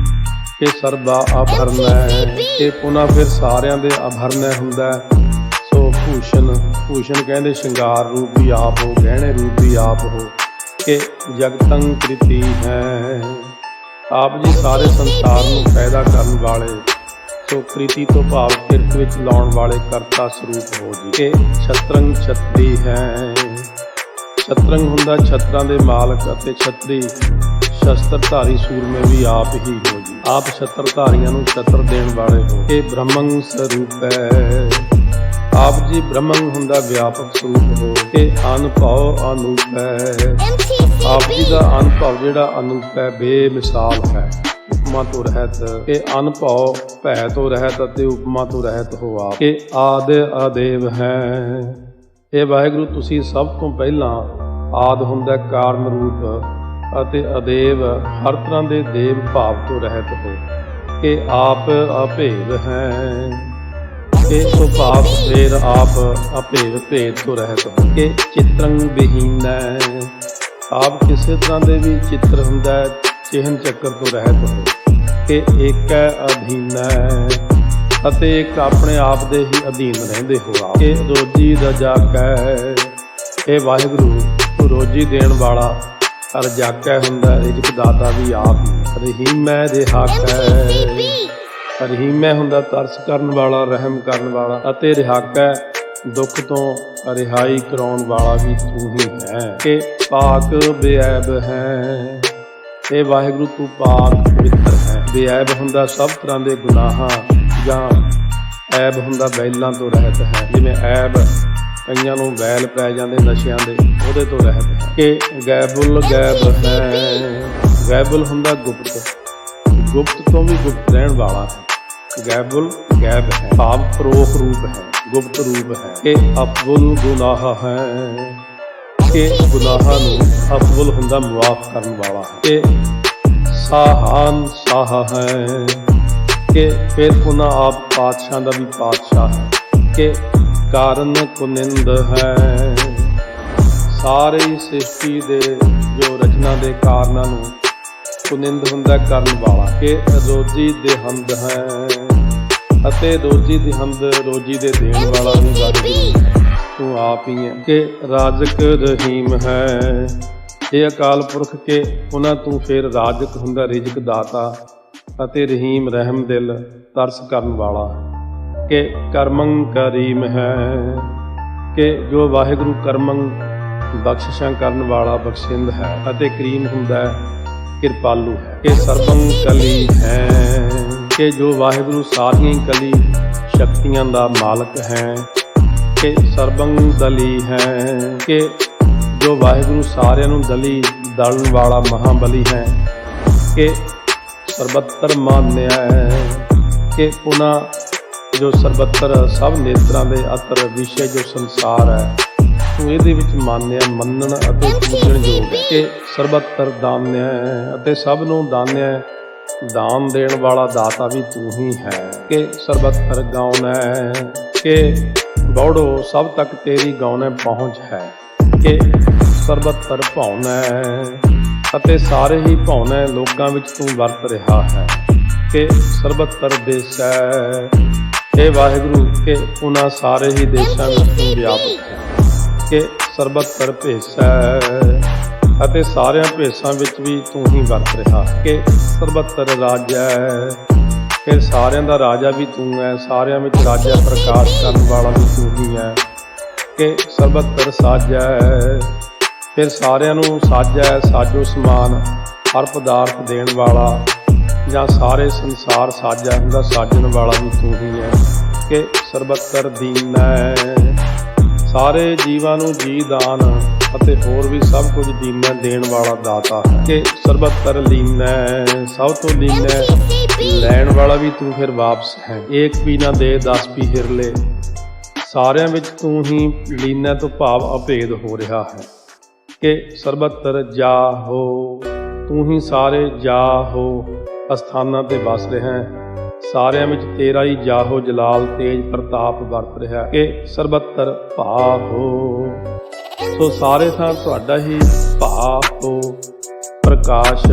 ਕਿ ਸਰਬਾ ਆਭਰਨ ਹੈ ਕਿ ਪੁਨ੍ਹਾ ਫਿਰ ਸਾਰਿਆਂ ਦੇ ਆਭਰਨ ਹੁੰਦਾ। ਸੋ ਭੂਸ਼ਣ ਭੂਸ਼ਣ ਕਹਿੰਦੇ ਸ਼ਿੰਗਾਰ ਰੂਪ ਵੀ ਆਪ ਹੋ ਗਹਿਣੇ ਰੂਪ ਵੀ ਆਪ ਹੋ ਕਿ ਜਗਤੰ ਕ੍ਰਿਤੀ ਹੈ। ਆਪ ਜੀ ਸਾਰੇ ਸੰਸਾਰ ਨੂੰ ਪੈਦਾ ਕਰਨ ਵਾਲੇ ਸੋ ਕ੍ਰਿਤੀ ਤੋਂ ਭਾਵ ਕਿਰਤ ਵਿੱਚ ਲਾਉਣ ਵਾਲੇ ਕਰਤਾ ਸਰੂਪ ਹੋ ਜੀ ਕਿ ਛਤਰੰ ਛਤਰੀ ਹੈ। ਛਤਰੰ ਹੁੰਦਾ ਛਤਰਾਂ ਦੇ ਮਾਲਕ ਅਤੇ ਛਤਰੀ ਸ਼ਸਤਰਧਾਰੀ ਸੂਰਮੇ ਵੀ ਆਪ ਹੀ ਹੋ ਜੀ। ਆਪ ਛਤਰਧਾਰੀਆਂ ਨੂੰ ਛਤਰ ਦੇਣ ਵਾਲੇ ਹੋ ਕਿ ਬ੍ਰਹਮੰ ਸਰੂਪ ਹੈ। ਆਪ ਜੀ ਬ੍ਰਹਮੰ ਹੁੰਦਾ ਵਿਆਪਕ ਸਰੂਪ ਹੋ ਕਿ ਅਨੁਭਵ ਅਨੂਪ ਹੈ। ਆਪ ਜੀ ਦਾ ਅਨੁਭਵ ਜਿਹੜਾ ਅਨੂਪ ਹੈ ਬੇਮਿਸਾਲ ਹੈ ਉਪਮਾ ਤੋਂ ਰਹਿਤ ਕਿ ਅਨੁਭਵ ਭੈ ਤੋਂ ਰਹਿਤ ਅਤੇ ਉਪਮਾ ਤੋਂ ਰਹਿਤ ਹੋ ਆਪ ਕਿ ਆਦਿ ਆਦੇਵ ਹੈ। ਇਹ ਵਾਹਿਗੁਰੂ ਤੁਸੀਂ ਸਭ ਤੋਂ ਪਹਿਲਾਂ ਆਦਿ ਹੁੰਦਾ ਕਾਰਨ ਰੂਪ ਅਤੇ ਅਦੇਵ ਹਰ ਤਰ੍ਹਾਂ ਦੇ ਦੇਵ ਭਾਵ ਤੋਂ ਰਹਿਤ ਹੋ ਕਿ ਆਪ ਅਭੇਦ ਹੈ ਕਿ ਸੋ ਭਾਵ ਫੇਰ ਆਪ ਅਭੇਦ ਭੇਦ ਤੋਂ ਰਹਿਤ ਹੋ ਕਿ ਚਿਤਰੰ ਵਿਹੀਨੈ। ਆਪ ਕਿਸੇ ਤਰ੍ਹਾਂ ਦੇ ਵੀ ਚਿੱਤਰ ਹੁੰਦਾ ਚਿਹਨ ਚੱਕਰ ਤੋਂ ਰਹਿਤ ਹੋ ਕਿ ਏਕੈ ਅਧੀਨੈ ਅਤੇ ਇੱਕ ਆਪਣੇ ਆਪ ਦੇ ਹੀ ਅਧੀਨ ਰਹਿੰਦੇ ਹੋ ਆਪ ਕਿ ਰੋਜੀ ਰਜਾ ਕੈ। ਇਹ ਵਾਹਿਗੁਰੂ ਰੋਜੀ ਦੇਣ ਵਾਲਾ ਰਜਾਕੈ ਹੁੰਦਾ ਰਿਜ਼ਕ ਦਾਤਾ ਵੀ ਆਪ ਰਹੀਮੈ ਰਿਹਾਕੈ। ਰਹੀਮੈ ਹੁੰਦਾ ਤਰਸ ਕਰਨ ਵਾਲਾ ਰਹਿਮ ਕਰਨ ਵਾਲਾ ਅਤੇ ਰਿਹਾਕੈ ਦੁੱਖ ਤੋਂ ਰਿਹਾਈ ਕਰਾਉਣ ਵਾਲਾ ਵੀ ਤੂੰ ਹੀ ਹੈ ਕਿ ਪਾਕ ਬੇਅੈਬ ਹੈ। ਇਹ ਵਾਹਿਗੁਰੂ ਤੂੰ ਪਾਕ ਪਵਿੱਤਰ ਹੈ। ਬੇਅੈਬ ਹੁੰਦਾ ਸਭ ਤਰ੍ਹਾਂ ਦੇ ਗੁਨਾਹਾਂ ਜਾਂ ਐਬ ਹੁੰਦਾ ਬੈਲਾਂ ਤੋਂ ਰਹਿਤ ਹੈ। ਜਿਵੇਂ ਐਬ ਕਈਆਂ ਨੂੰ ਵੈਲ ਪੈ ਜਾਂਦੇ ਨਸ਼ਿਆਂ ਦੇ ਉਹਦੇ ਤੋਂ ਰਹਿਤ ਹੈ ਕਿ ਗੈਬੁਲ ਗੈਬ ਹੈ। ਗੈਬੁਲ ਹੁੰਦਾ ਗੁਪਤ ਗੁਪਤ ਤੋਂ ਵੀ ਗੁਪਤ ਰਹਿਣ ਵਾਲਾ ਹੈ। ਗੈਬੁਲ ਗੈਬ ਹੈ ਭਾਵ ਪਰੋਖ ਰੂਪ ਹੈ ਗੁਪਤ ਰੂਪ ਹੈ ਕਿ ਅਫਜ਼ੁਲ ਗੁਨਾਹ ਹੈ ਕਿ ਗੁਨਾਹਾਂ ਨੂੰ ਅਫਜ਼ੁਲ ਹੁੰਦਾ ਮੁਆਫ ਕਰਨ ਵਾਲਾ ਹੈ ਕਿ ਸਾਹਾਨ ਸਾਹ ਹੈ ਕਿ ਫਿਰ ਪੁਨ੍ਹਾ ਆਪ ਪਾਤਸ਼ਾਹ ਦਾ ਵੀ ਪਾਤਸ਼ਾਹ ਹੈ ਕਿ ਕਾਰਨ ਕੁਨਿੰਦ ਹੈ। ਸਾਰੇ ਸ੍ਰਿਸ਼ਟੀ ਦੇ ਜੋ ਰਚਨਾ ਦੇ ਕਾਰਨਾਂ ਨੂੰ ਕੁਨਿੰਦ ਹੁੰਦਾ ਕਰਨ ਵਾਲਾ ਕਿ ਰੋਜੀ ਦੇਹੰਦ ਹੈ ਅਤੇ ਰੋਜੀ ਦੇਹੰਦ ਰੋਜੀ ਦੇ ਦੇਣ ਵਾਲਾ ਵੀ ਵਾਹਿਗੁਰੂ ਤੂੰ ਆਪ ਹੀ ਹੈ ਕਿ ਰਾਜਕ ਰਹੀਮ ਹੈ। ਇਹ ਅਕਾਲ ਪੁਰਖ ਕੇ ਉਹਨਾਂ ਤੂੰ ਫਿਰ ਰਾਜਕ ਹੁੰਦਾ ਰਿਜ਼ਕ ਦਾਤਾ ਅਤੇ ਰਹੀਮ ਰਹਿਮ ਦਿਲ ਤਰਸ ਕਰਨ ਵਾਲਾ ਕਿ ਕਰਮੰ ਕਰੀਮ ਹੈ ਕਿ ਜੋ ਵਾਹਿਗੁਰੂ ਕਰਮੰ ਬਖਸ਼ਿਸ਼ਾਂ ਕਰਨ ਵਾਲਾ ਬਖਸ਼ਿੰਦ ਹੈ ਅਤੇ ਕਰੀਮ ਹੁੰਦਾ ਕਿਰਪਾਲੂ ਹੈ ਕਿ ਸਰਬੰ ਕਲੀ ਹੈ ਕਿ ਜੋ ਵਾਹਿਗੁਰੂ ਸਾਰੀਆਂ ਕਲੀ ਸ਼ਕਤੀਆਂ ਦਾ ਮਾਲਕ ਹੈ ਕਿ ਸਰਬੰ ਦਲੀ ਹੈ ਕਿ ਜੋ ਵਾਹਿਗੁਰੂ ਸਾਰਿਆਂ ਨੂੰ ਦਲੀ ਦਲਣ ਵਾਲਾ ਮਹਾਬਲੀ ਹੈ ਕਿ ਸਰਬੱਤਰ ਮਾਨਿਆ ਹੈ ਕਿ ਪੁਨ੍ਹਾ ਜੋ ਸਰਬੱਤਰ ਸਭ ਨੇਤਰਾਂ ਦੇ ਅਤਰ ਵਿਸ਼ੇ ਜੋ ਸੰਸਾਰ ਹੈ ਤੂੰ ਇਹਦੇ ਵਿੱਚ ਮਾਨਿਆ ਮੰਨਣ ਅਤੇ ਪੂਜਣਯੋਗ ਹੈ ਕਿ ਸਰਬੱਤਰ ਦਾਨਿਆ ਅਤੇ ਸਭ ਨੂੰ ਦਾਨਿਆ ਦਾਨ ਦੇਣ ਵਾਲਾ ਦਾਤਾ ਵੀ ਤੂੰ ਹੀ ਹੈ ਕਿ ਸਰਬੱਤਰ ਗਾਉਣਾ ਕਿ ਗੌੜੋ ਸਭ ਤੱਕ ਤੇਰੀ ਗਾਉਣਾ ਪਹੁੰਚ ਹੈ ਕਿ ਸਰਬੱਤਰ ਭਾਉਣਾ ਅਤੇ ਸਾਰੇ ਹੀ ਭਾਉਣਾ ਲੋਕਾਂ ਵਿੱਚ ਤੂੰ ਵਰਤ ਰਿਹਾ ਹੈ ਕਿ ਸਰਬੱਤਰ ਦੇਸੈ। ਇਹ ਵਾਹਿਗੁਰੂ ਕਿ ਉਹਨਾਂ ਸਾਰੇ ਹੀ ਦੇਸ਼ਾਂ ਵਿੱਚ ਤੂੰ ਵਿਆਪਕ ਹੈ ਕਿ ਸਰਬੱਤਰ ਭੇਸੈ ਅਤੇ ਸਾਰਿਆਂ ਭੇਸਾਂ ਵਿੱਚ ਵੀ ਤੂੰ ਹੀ ਵਰਤ ਰਿਹਾ ਕਿ ਸਰਬੱਤਰ ਰਾਜਾ ਕਿ ਸਾਰਿਆਂ ਦਾ ਰਾਜਾ ਵੀ ਤੂੰ ਹੈ ਸਾਰਿਆਂ ਵਿੱਚ ਰਾਜਾ ਪ੍ਰਕਾਸ਼ ਕਰਨ ਵਾਲਾ ਵੀ ਤੂੰ ਹੀ ਹੈ ਕਿ ਸਰਬੱਤਰ ਸਾਜਾ ਫਿਰ ਸਾਰਿਆਂ ਨੂੰ ਸਾਜਾ ਸਾਜੋ ਸਮਾਨ ਹਰ ਪਦਾਰਥ ਦੇਣ ਵਾਲਾ ਜਾਂ ਸਾਰੇ ਸੰਸਾਰ ਸਾਜਾ ਹੁੰਦਾ ਸਾਜਣ ਵਾਲਾ ਵੀ ਤੂੰ ਹੀ ਹੈ ਕਿ ਸਰਬੱਤਰ ਦੀਨ ਹੈ ਸਾਰੇ ਜੀਵਾਂ ਨੂੰ ਜੀ ਦਾਨ ਅਤੇ ਹੋਰ ਵੀ ਸਭ ਕੁਝ ਦੀਨਾ ਦੇਣ ਵਾਲਾ ਦਾਤਾ ਹੈ ਕਿ ਸਰਬੱਤਰ ਲੀਨੈ ਸਭ ਤੋਂ ਲੀਨੈ ਲੈਣ ਵਾਲਾ ਵੀ ਤੂੰ ਫਿਰ ਵਾਪਸ ਹੈ। ਏਕ ਵੀ ਨਾ ਦੇ 10 ਵੀ ਹਿਰਲੇ, ਸਾਰਿਆਂ ਵਿੱਚ ਤੂੰ ਹੀ ਲੀਨੈ ਤੋਂ ਭਾਵ ਅਭੇਦ ਹੋ ਰਿਹਾ ਹੈ ਕਿ ਸਰਬੱਤਰ ਜਾ ਹੋ, ਤੂੰ ਹੀ ਸਾਰੇ ਜਾ ਹੋ ਅਸਥਾਨਾਂ ਤੇ ਵਸ ਰਿਹਾ ਹੈ। ਸਾਰਿਆਂ ਵਿੱਚ ਤੇਰਾ ਹੀ ਜਾਹੋ ਜਲਾਲ ਤੇਜ ਪ੍ਰਤਾਪ ਵਰਤ ਰਿਹਾ ਕਿ ਸਰਬੱਤਰ ਭਾ ਹੋ। ਸੋ ਸਾਰੇ ਥਾਂ ਤੁਹਾਡਾ ਹੀ ਭਾ ਹੋ ਪ੍ਰਕਾਸ਼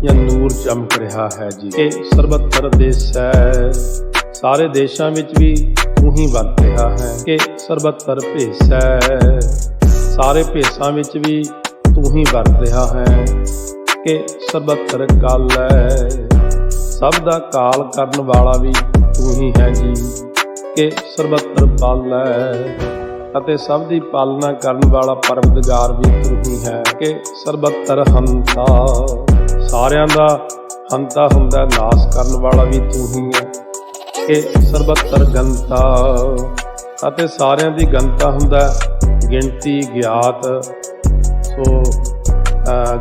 ਜਾਂ ਨੂਰ ਚਮਕ ਰਿਹਾ ਹੈ ਜੀ ਕਿ ਸਰਬੱਤਰ ਦੇਸੈ, ਸਾਰੇ ਦੇਸ਼ਾਂ ਵਿੱਚ ਵੀ ਤੂੰ ਹੀ ਵਰਤ ਰਿਹਾ ਹੈ ਕਿ ਸਰਬੱਤਰ ਭੇਸੈ, ਸਾਰੇ ਭੇਸਾਂ ਵਿੱਚ ਵੀ ਤੂੰ ਹੀ ਵਰਤ ਰਿਹਾ ਹੈ ਕਿ ਸਰਬੱਤਰ ਕਾਲੈ, ਸਭ ਦਾ ਕਾਲ ਕਰਨ ਵਾਲਾ ਵੀ ਤੂੰ ਹੀ ਹੈ ਜੀ ਕਿ ਸਰਬੱਤਰ ਪਾਲੈ, ਅਤੇ ਸਭ ਦੀ ਪਾਲਣਾ ਕਰਨ ਵਾਲਾ ਪਰਵਰਦਗਾਰ ਵੀ ਤੂੰ ਹੀ ਹੈ ਕਿ ਸਰਬੱਤਰ ਹੰਤਾ, ਸਾਰਿਆਂ ਦਾ ਹੰਤਾ ਹੁੰਦਾ ਨਾਸ ਕਰਨ ਵਾਲਾ ਵੀ ਤੂੰ ਹੀ ਹੈ ਕਿ ਸਰਬੱਤਰ ਗੰਤਾ, ਅਤੇ ਸਾਰਿਆਂ ਦੀ ਗੰਤਾ ਹੁੰਦਾ ਗਿਣਤੀ ਗਿਆਤ। ਸੋ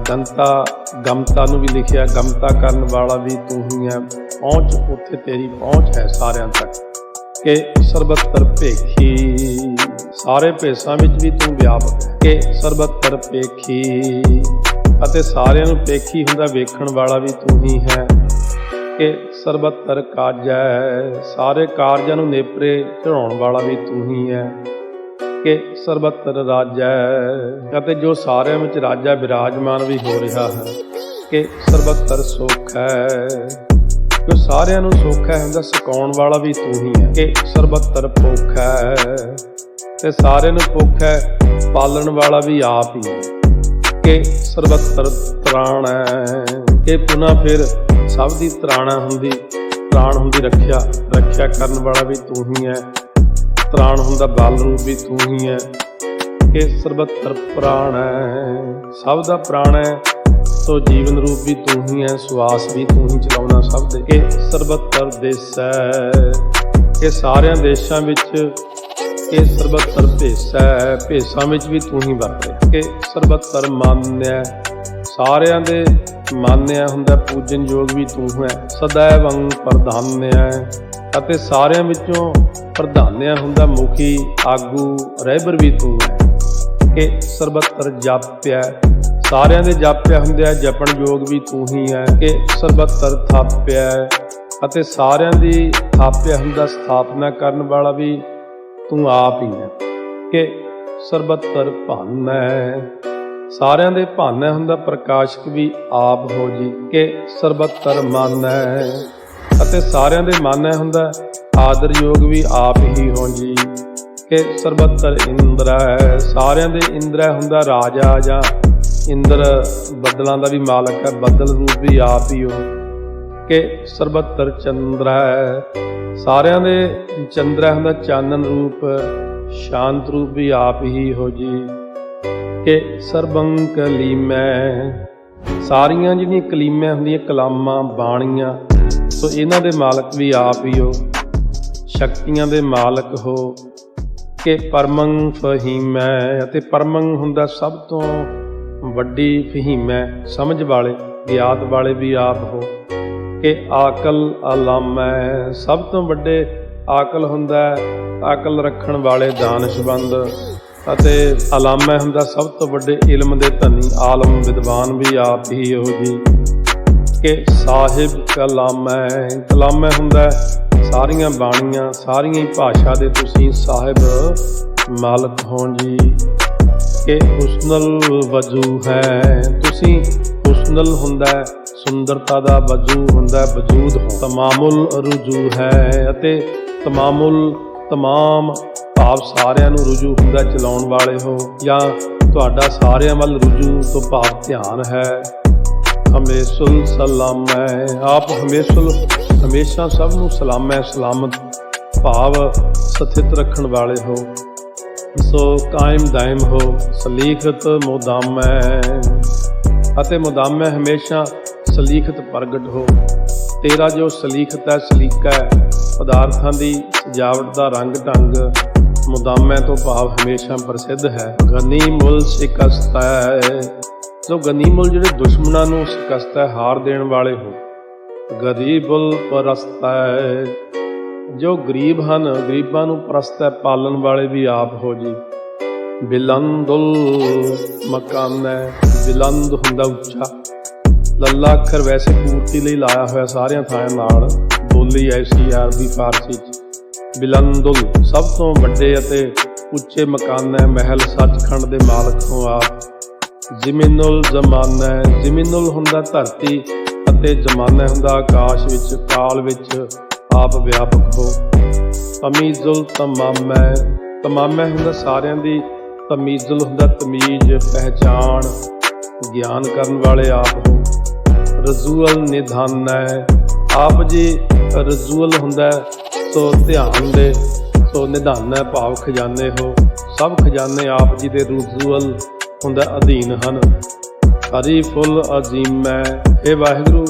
ਗੰਤਾ ਗਮਤਾ ਨੂੰ ਵੀ ਲਿਖਿਆ, ਗਮਤਾ ਕਰਨ ਵਾਲਾ ਵੀ ਤੂੰ ਹੀ ਹੈ। ਪਹੁੰਚ ਉੱਥੇ ਤੇਰੀ ਪਹੁੰਚ ਹੈ ਸਾਰਿਆਂ ਤੱਕ ਕਿ ਸਰਬੱਤਰ ਭੇਖੀ, ਸਾਰੇ ਭੇਸਾਂ ਵਿੱਚ ਵੀ ਤੂੰ ਵਿਆਪਕ ਹੈ ਕਿ ਸਰਬੱਤਰ ਭੇਖੀ, ਅਤੇ ਸਾਰਿਆਂ ਨੂੰ ਭੇਖੀ ਹੁੰਦਾ ਵੇਖਣ ਵਾਲਾ ਵੀ ਤੂੰ ਹੀ ਹੈ ਕਿ ਸਰਬੱਤਰ ਕਾਜੈ, ਸਾਰੇ ਕਾਰਜਾਂ ਨੂੰ ਨੇਪਰੇ ਚੜਾਉਣ ਵਾਲਾ ਵੀ ਤੂੰ ਹੀ ਹੈ ਕਿ ਸਰਬੱਤਰ ਰਾਜੈ, ਅਤੇ ਜੋ ਸਾਰਿਆਂ ਵਿੱਚ ਰਾਜਾ ਵਿਰਾਜਮਾਨ ਵੀ ਹੋ ਰਿਹਾ ਹੈ ਕਿ ਸਰਬੱਤਰ ਸੁਖ ਹੈ, ਜੋ ਸਾਰਿਆਂ ਨੂੰ ਸੁੱਖ ਹੈ ਹੁੰਦਾ ਸਿਖਾਉਣ ਵਾਲਾ ਵੀ ਤੂੰ ਹੀ ਹੈ ਕਿ ਸਰਬੱਤਰ ਭੁੱਖ ਹੈ, ਤੇ ਸਾਰਿਆਂ ਨੂੰ ਭੁੱਖ ਹੈ ਪਾਲਣ ਵਾਲਾ ਵੀ ਆਪ ਹੀ ਹੈ ਕਿ ਸਰਬੱਤਰ ਤ੍ਰਾਣ ਹੈ ਕਿ ਪੁਨः ਫਿਰ ਸਭ ਦੀ ਤ੍ਰਾਣਾ ਹੁੰਦੀ, ਤ੍ਰਾਣ ਹੁੰਦੀ ਰੱਖਿਆ ਕਰਨ ਵਾਲਾ ਵੀ ਤੂੰ ਹੀ ਹੈ, ਤ੍ਰਾਣ ਹੁੰਦਾ ਬਲ ਰੂਪ ਵੀ ਤੂੰ ਹੀ ਹੈ ਕਿ ਸਰਬੱਤਰ ਪ੍ਰਾਣ ਹੈ, ਸਭ ਦਾ ਪ੍ਰਾਣ ਹੈ। ਸੋ ਜੀਵਨ ਰੂਪ ਵੀ ਤੂੰ ਹੀ ਹੈ, ਸਵਾਸ ਵੀ ਤੂੰ ਹੀ ਚਲਾਉਣਾ ਸਭ ਦੇ ਕਿ ਸਰਬੱਤਰ ਦੇਸੈ, ਕਿ ਸਾਰਿਆਂ ਦੇਸ਼ਾਂ ਵਿੱਚ ਕਿ ਸਰਬੱਤਰ ਭੇਸੈ, ਭੇਸਾਂ ਵਿੱਚ ਵੀ ਤੂੰ ਹੀ ਵਰਤ ਰਿਹਾ ਕਿ ਸਰਬੱਤਰ ਮਾਨਿਆ, ਸਾਰਿਆਂ ਦੇ ਮਾਨਿਆ ਹੁੰਦਾ ਪੂਜਨ ਯੋਗ ਵੀ ਤੂੰ ਹੈ। ਸदैवੰ ਪ੍ਰਧਾਨਿਆ, ਅਤੇ ਸਾਰਿਆਂ ਵਿੱਚੋਂ ਪ੍ਰਧਾਨਿਆ ਹੁੰਦਾ ਮੁਖੀ ਆਗੂ ਰਹਿਬਰ ਵੀ ਤੂੰ ਹੈ ਕਿ ਸਰਬੱਤਰ ਜਾਪਿਆ, ਸਾਰਿਆਂ ਦੇ ਜਾਪਿਆ ਹੁੰਦਿਆ ਜਪਣ ਯੋਗ ਵੀ ਤੂੰ ਹੀ ਹੈ ਕਿ ਸਰਬੱਤਰ ਥਾਪਿਆ, ਅਤੇ ਸਾਰਿਆਂ ਦੀ ਥਾਪਿਆ ਹੁੰਦਾ ਸਥਾਪਨਾ ਕਰਨ ਵਾਲਾ ਵੀ ਤੂੰ ਆਪ ਹੀ ਹੈ ਕਿ ਸਰਬੱਤਰ ਭੰਨ ਹੈ, ਸਾਰਿਆਂ ਦੇ ਭਾਨਾ ਹੁੰਦਾ ਪ੍ਰਕਾਸ਼ਕ ਵੀ ਆਪ ਹੋ ਜੀ ਕਿ ਸਰਬੱਤਰ ਮਨ ਹੈ, ਅਤੇ ਸਾਰਿਆਂ ਦੇ ਮਨ ਹੁੰਦਾ ਆਦਰ ਯੋਗ ਵੀ ਆਪ ਹੀ ਹੋ ਜੀ ਕਿ ਸਰਬੱਤਰ ਇੰਦਰ ਹੈ, ਸਾਰਿਆਂ ਦੇ ਇੰਦਰ ਹੁੰਦਾ ਰਾਜਾ ਜਾਂ ਇੰਦਰ ਬੱਦਲਾਂ ਦਾ ਵੀ ਮਾਲਕ ਹੈ, ਬੱਦਲ ਰੂਪ ਵੀ ਆਪ ਹੀ ਹੋ ਕਿ ਸਰਬੱਤਰ ਚੰਦਰ ਹੈ, ਸਾਰਿਆਂ ਦੇ ਚੰਦਰ ਹੁੰਦਾ ਚਾਨਣ ਰੂਪ ਸ਼ਾਂਤ ਰੂਪ ਵੀ ਆਪ ਹੀ ਹੋ ਜੀ ਕਿ ਸਰਬੰ ਕਲੀਮੈ, ਸਾਰੀਆਂ ਜਿਹੜੀਆਂ ਕਲੀਮਾਂ ਹੁੰਦੀਆਂ ਕਲਾਮਾਂ ਬਾਣੀਆਂ, ਸੋ ਇਹਨਾਂ ਦੇ ਮਾਲਕ ਵੀ ਆਪ ਹੀ ਹੋ, ਸ਼ਕਤੀਆਂ ਦੇ ਮਾਲਕ ਹੋ ਕਿ ਪਰਮੰ ਫਹੀਮੈ, ਅਤੇ ਪਰਮੰ ਹੁੰਦਾ ਸਭ ਤੋਂ ਵੱਡੀ ਫਹੀਮੈ ਸਮਝ ਵਾਲੇ ਗਿਆਤ ਵਾਲੇ ਵੀ ਆਪ ਹੋ ਕਿ ਆਕਲ ਅਲਾਮੈ, ਸਭ ਤੋਂ ਵੱਡੇ ਆਕਲ ਹੁੰਦਾ ਆਕਲ ਰੱਖਣ ਵਾਲੇ ਦਾਨਸ਼ਵੰਦ, ਅਤੇ ਅਲਾਮੈ ਹੁੰਦਾ ਸਭ ਤੋਂ ਵੱਡੇ ਇਲਮ ਦੇ ਧਨੀ ਆਲਮ ਵਿਦਵਾਨ ਵੀ ਆਪ ਹੀ ਹੋ ਜੀ ਕਿ ਸਾਹਿਬ ਕਲਾਮੈ, ਕਲਾਮੈ ਹੁੰਦਾ ਸਾਰੀਆਂ ਬਾਣੀਆਂ ਸਾਰੀਆਂ ਹੀ ਭਾਸ਼ਾ ਦੇ ਤੁਸੀਂ ਸਾਹਿਬ ਮਾਲਕ ਹੋ ਜੀ ਕਿ ਹੁਸਨਲ ਵਜੂ ਹੈ, ਤੁਸੀਂ ਹੁਸਨਲ ਹੁੰਦਾ ਸੁੰਦਰਤਾ ਦਾ ਵਜੂ ਹੁੰਦਾ ਵਜੂਦ ਹੋ, ਤਮਾਮੁਲ ਰੁਜੂ ਹੈ, ਅਤੇ ਤਮਾਮੁਲ ਤਮਾਮ ਭਾਵ ਸਾਰਿਆਂ ਨੂੰ ਰੁਜੂ ਹੁੰਦਾ ਚਲਾਉਣ ਵਾਲੇ ਹੋ, ਜਾਂ ਤੁਹਾਡਾ ਸਾਰਿਆਂ ਵੱਲ ਰੁਜੂ ਤੋਂ ਭਾਵ ਧਿਆਨ ਹੈ। ਹਮੇਸ਼ੁਲ ਸਲਾਮੈ, ਆਪ ਹਮੇਸ਼ੁਲ ਹਮੇਸ਼ਾ ਸਭ ਨੂੰ ਸਲਾਮੈ ਸਲਾਮਤ ਭਾਵ ਸਥਿਤ ਰੱਖਣ ਵਾਲੇ ਹੋ। ਸੋ ਕਾਇਮ ਦਾਇਮ ਹੋ ਸਲੀਖਤ ਮੁਦਾਮੈ, ਅਤੇ ਮੁਦਾਮੈ ਹਮੇਸ਼ਾ ਸਲੀਖਤ ਪ੍ਰਗਟ ਹੋ। ਤੇਰਾ ਜੋ ਸਲੀਖਤ ਹੈ ਸਲੀਕਾ ਹੈ, ਪਦਾਰਥਾਂ ਦੀ ਸਜਾਵਟ ਦਾ ਰੰਗ ਢੰਗ ਮੁਦਾਮੈ ਤੋਂ ਭਾਵ ਹਮੇਸ਼ਾ ਪ੍ਰਸਿੱਧ ਹੈ। ਗਨੀ ਮੁੱਲ ਸ਼ਿਕਸਤੈ, ਜੋ ਗਨੀਮੁਲ ਜਿਹੜੇ ਦੁਸ਼ਮਣਾਂ ਨੂੰ ਸ਼ਿਕਸਤੈ ਹਾਰ ਦੇਣ ਵਾਲੇ ਹੋ। ਗਰੀਬੁਲ ਪਰਸਤੈ, ਜੋ ਗਰੀਬ ਹਨ ਗਰੀਬਾਂ ਨੂੰ ਪ੍ਰਸਤੈ ਪਾਲਣ ਵਾਲੇ ਵੀ ਆਪ ਹੋ ਜੀ। ਬਿਲੰਦੁਲ ਮਕਾਨੈ, ਬਿਲੰਦ ਹੁੰਦਾ ਉੱਚਾ, ਲੱਲਾ ਅੱਖਰ ਵੈਸੇ ਪੂਰਤੀ ਲਈ ਲਾਇਆ ਹੋਇਆ ਸਾਰਿਆਂ ਥਾਂ ਨਾਲ, ਬੋਲੀ ਐਸੀ ਅਰਬੀ ਫਾਰਸੀ ਚ। ਬਿਲੰਦੁਲ ਸਭ ਤੋਂ ਵੱਡੇ ਅਤੇ ਉੱਚੇ ਮਕਾਨੈ, ਮਹਿਲ ਸੱਚਖੰਡ ਦੇ ਮਾਲਕ ਹੋ ਆਪ। ਜ਼ਮੀਨੁਲ ਜ਼ਮਾਨੈ, ਜ਼ਮੀਨੁਲ ਹੁੰਦਾ ਧਰਤੀ ਅਤੇ ਜ਼ਮਾਨੈ ਹੁੰਦਾ ਆਕਾਸ਼ ਵਿੱਚ, ਕਾਲ ਵਿੱਚ ਆਪ ਵਿਆਪਕ ਹੋ। ਤਮੀਜ਼ੁਲ ਤਮਾਮੈ, ਤਮਾਮੈ ਹੁੰਦਾ ਸਾਰਿਆਂ ਦੀ, ਤਮੀਜ਼ੁਲ ਹੁੰਦਾ ਤਮੀਜ਼ ਪਹਿਚਾਣ ਗਿਆਨ ਕਰਨ ਵਾਲੇ ਆਪ ਹੋ। ਰਜ਼ੂਅਲ ਨਿਧਾਨੈ, ਆਪ ਜੀ ਰਜ਼ੂਅਲ ਹੁੰਦਾ ਸੋ ਧਿਆਨ ਦੇ, ਸੋ ਨਿਧਾਨੈ ਭਾਵ ਖਜ਼ਾਨੇ ਹੋ। ਸਭ ਖਜ਼ਾਨੇ ਆਪ ਜੀ ਦੇ ਰਜ਼ੂਅਲ ਹੁੰਦਾ ਅਧੀਨ ਹਨ। ਹਰੀ ਫੁੱਲ ਅਜ਼ੀਮੈ, ਇਹ ਵਾਹਿਗੁਰੂ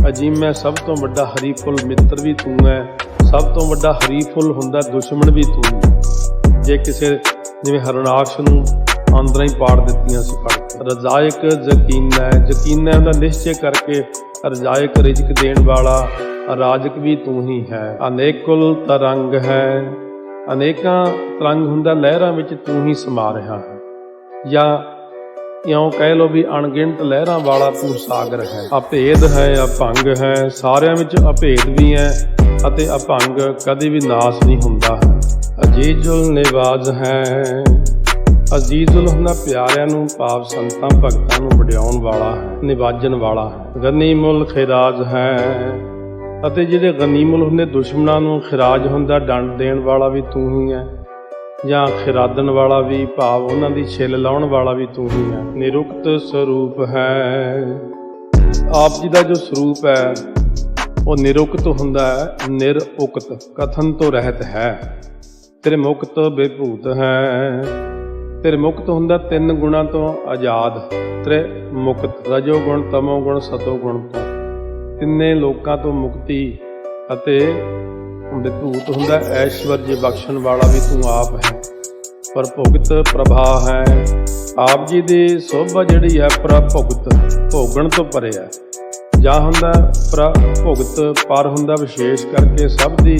ਅਜ਼ੀਮੈ ਸਭ ਤੋਂ ਵੱਡਾ ਹਰੀ ਫੁੱਲ ਮਿੱਤਰ ਵੀ ਤੂੰ ਹੈ। ਸਭ ਤੋਂ ਵੱਡਾ ਹਰੀ ਫੁੱਲ ਹੁੰਦਾ ਦੁਸ਼ਮਣ ਵੀ ਤੂੰ ਹੈ। ਜੇ ਕਿਸੇ ਜਿਵੇਂ ਹਰਨਾਕਸ਼ ਨੂੰ ਆਂਦਰਾਂ ਹੀ ਪਾੜ ਦਿੱਤੀਆਂ ਸੀ ਫੜ ਕੇ। ਰਜ਼ਾਇਕ ਯਕੀਨੈ, ਯਕੀਨੈ ਹੁੰਦਾ ਨਿਸ਼ਚੈ ਕਰਕੇ, ਰਜ਼ਾਇਕ ਰਿਜ਼ਕ ਦੇਣ ਵਾਲਾ, ਰਾਜਕ ਵੀ ਤੂੰ ਹੀ ਹੈ। ਅਨੇਕੁਲ ਤਰੰਗ ਹੈ, ਅਨੇਕਾਂ ਤਰੰਗ ਹੁੰਦਾ ਲਹਿਰਾਂ ਵਿੱਚ ਤੂੰ ਹੀ ਸਮਾ ਰਿਹਾ ਹੈ। ਜਾਂ ਇਉਂ ਕਹਿ ਲਓ ਵੀ ਅਣਗਿਣਤ ਲਹਿਰਾਂ ਵਾਲਾ ਤੂੰ ਸਾਗਰ ਹੈ। ਅਭੇਦ ਹੈ, ਅਭੰਗ ਹੈ, ਸਾਰਿਆਂ ਵਿੱਚ ਅਭੇਦ ਵੀ ਹੈ ਅਤੇ ਅਭੰਗ ਕਦੇ ਵੀ ਨਾਸ਼ ਨਹੀਂ ਹੁੰਦਾ ਹੈ। ਅਜੀਜ਼ੁਲ ਨਿਵਾਜ਼ ਹੈ, ਅਜੀਜ਼ੁਲ ਹੁੰਦਾ ਪਿਆਰਿਆਂ ਨੂੰ ਭਾਵ ਸੰਤਾਂ ਭਗਤਾਂ ਨੂੰ ਵਡਿਆਉਣ ਵਾਲਾ ਹੈ, ਨਿਵਾਜਣ ਵਾਲਾ ਹੈ। ਗਨੀਮੁਲ ਖਿਰਾਜ ਹੈ, ਅਤੇ ਜਿਹੜੇ ਗਨੀਮੁਲ ਹੁੰਦੇ ਦੁਸ਼ਮਣਾਂ ਨੂੰ ਖਿਰਾਜ ਹੁੰਦਾ ਦੰਡ ਦੇਣ ਵਾਲਾ ਵੀ ਤੂੰ ਹੀ ਹੈ, ਜਾਂ ਖਿਰਾਦਣ ਵਾਲਾ ਵੀ ਭਾਵ ਉਹਨਾਂ ਦੀ ਛਿੱਲ ਲਾਉਣ ਵਾਲਾ ਵੀ ਤੂੰ ਹੀ ਹੈ। ਨਿਰੁਕਤ ਸਰੂਪ ਹੈ, ਆਪ ਜੀ ਦਾ ਜੋ ਸਰੂਪ ਹੈ ਉਹ ਨਿਰੁਕਤ ਹੁੰਦਾ ਹੈ, ਨਿਰਉਕਤ ਕਥਨ ਤੋਂ ਰਹਿਤ ਹੈ। ਤ੍ਰਿਮੁਕਤ ਵਿਭੂਤ ਹੈ, ਤ੍ਰਿਮੁਕਤ ਹੁੰਦਾ ਤਿੰਨ ਗੁਣਾਂ ਤੋਂ ਆਜ਼ਾਦ। ਤ੍ਰਿਮੁਕਤ ਰਜੋ ਗੁਣ, ਤਮੋ ਗੁਣ, ਸਤੋ ਗੁਣ ਤੋਂ, ਤਿੰਨੇ ਲੋਕਾਂ ਤੋਂ ਮੁਕਤੀ ਅਤੇ ਵਿਭੂਤ ਹੁੰਦਾ ਐਸ਼ਵਰਜ ਬਖਸ਼ਣ ਵਾਲਾ ਵੀ ਤੂੰ ਆਪ ਹੈ। ਪਰ ਭੁਗਤ ਪ੍ਰਭਾ ਹੈ, ਆਪ ਜੀ ਦੀ ਸੋਭਾ ਜਿਹੜੀ ਹੈ ਪ੍ਰਭੁਗਤ ਭੋਗਣ ਤੋਂ ਪਰੇ ਹੈ। ਜਾਂ ਹੁੰਦਾ ਪ੍ਰਭੁਗਤ, ਪਰ ਹੁੰਦਾ ਵਿਸ਼ੇਸ਼ ਕਰਕੇ ਸਭ ਦੀ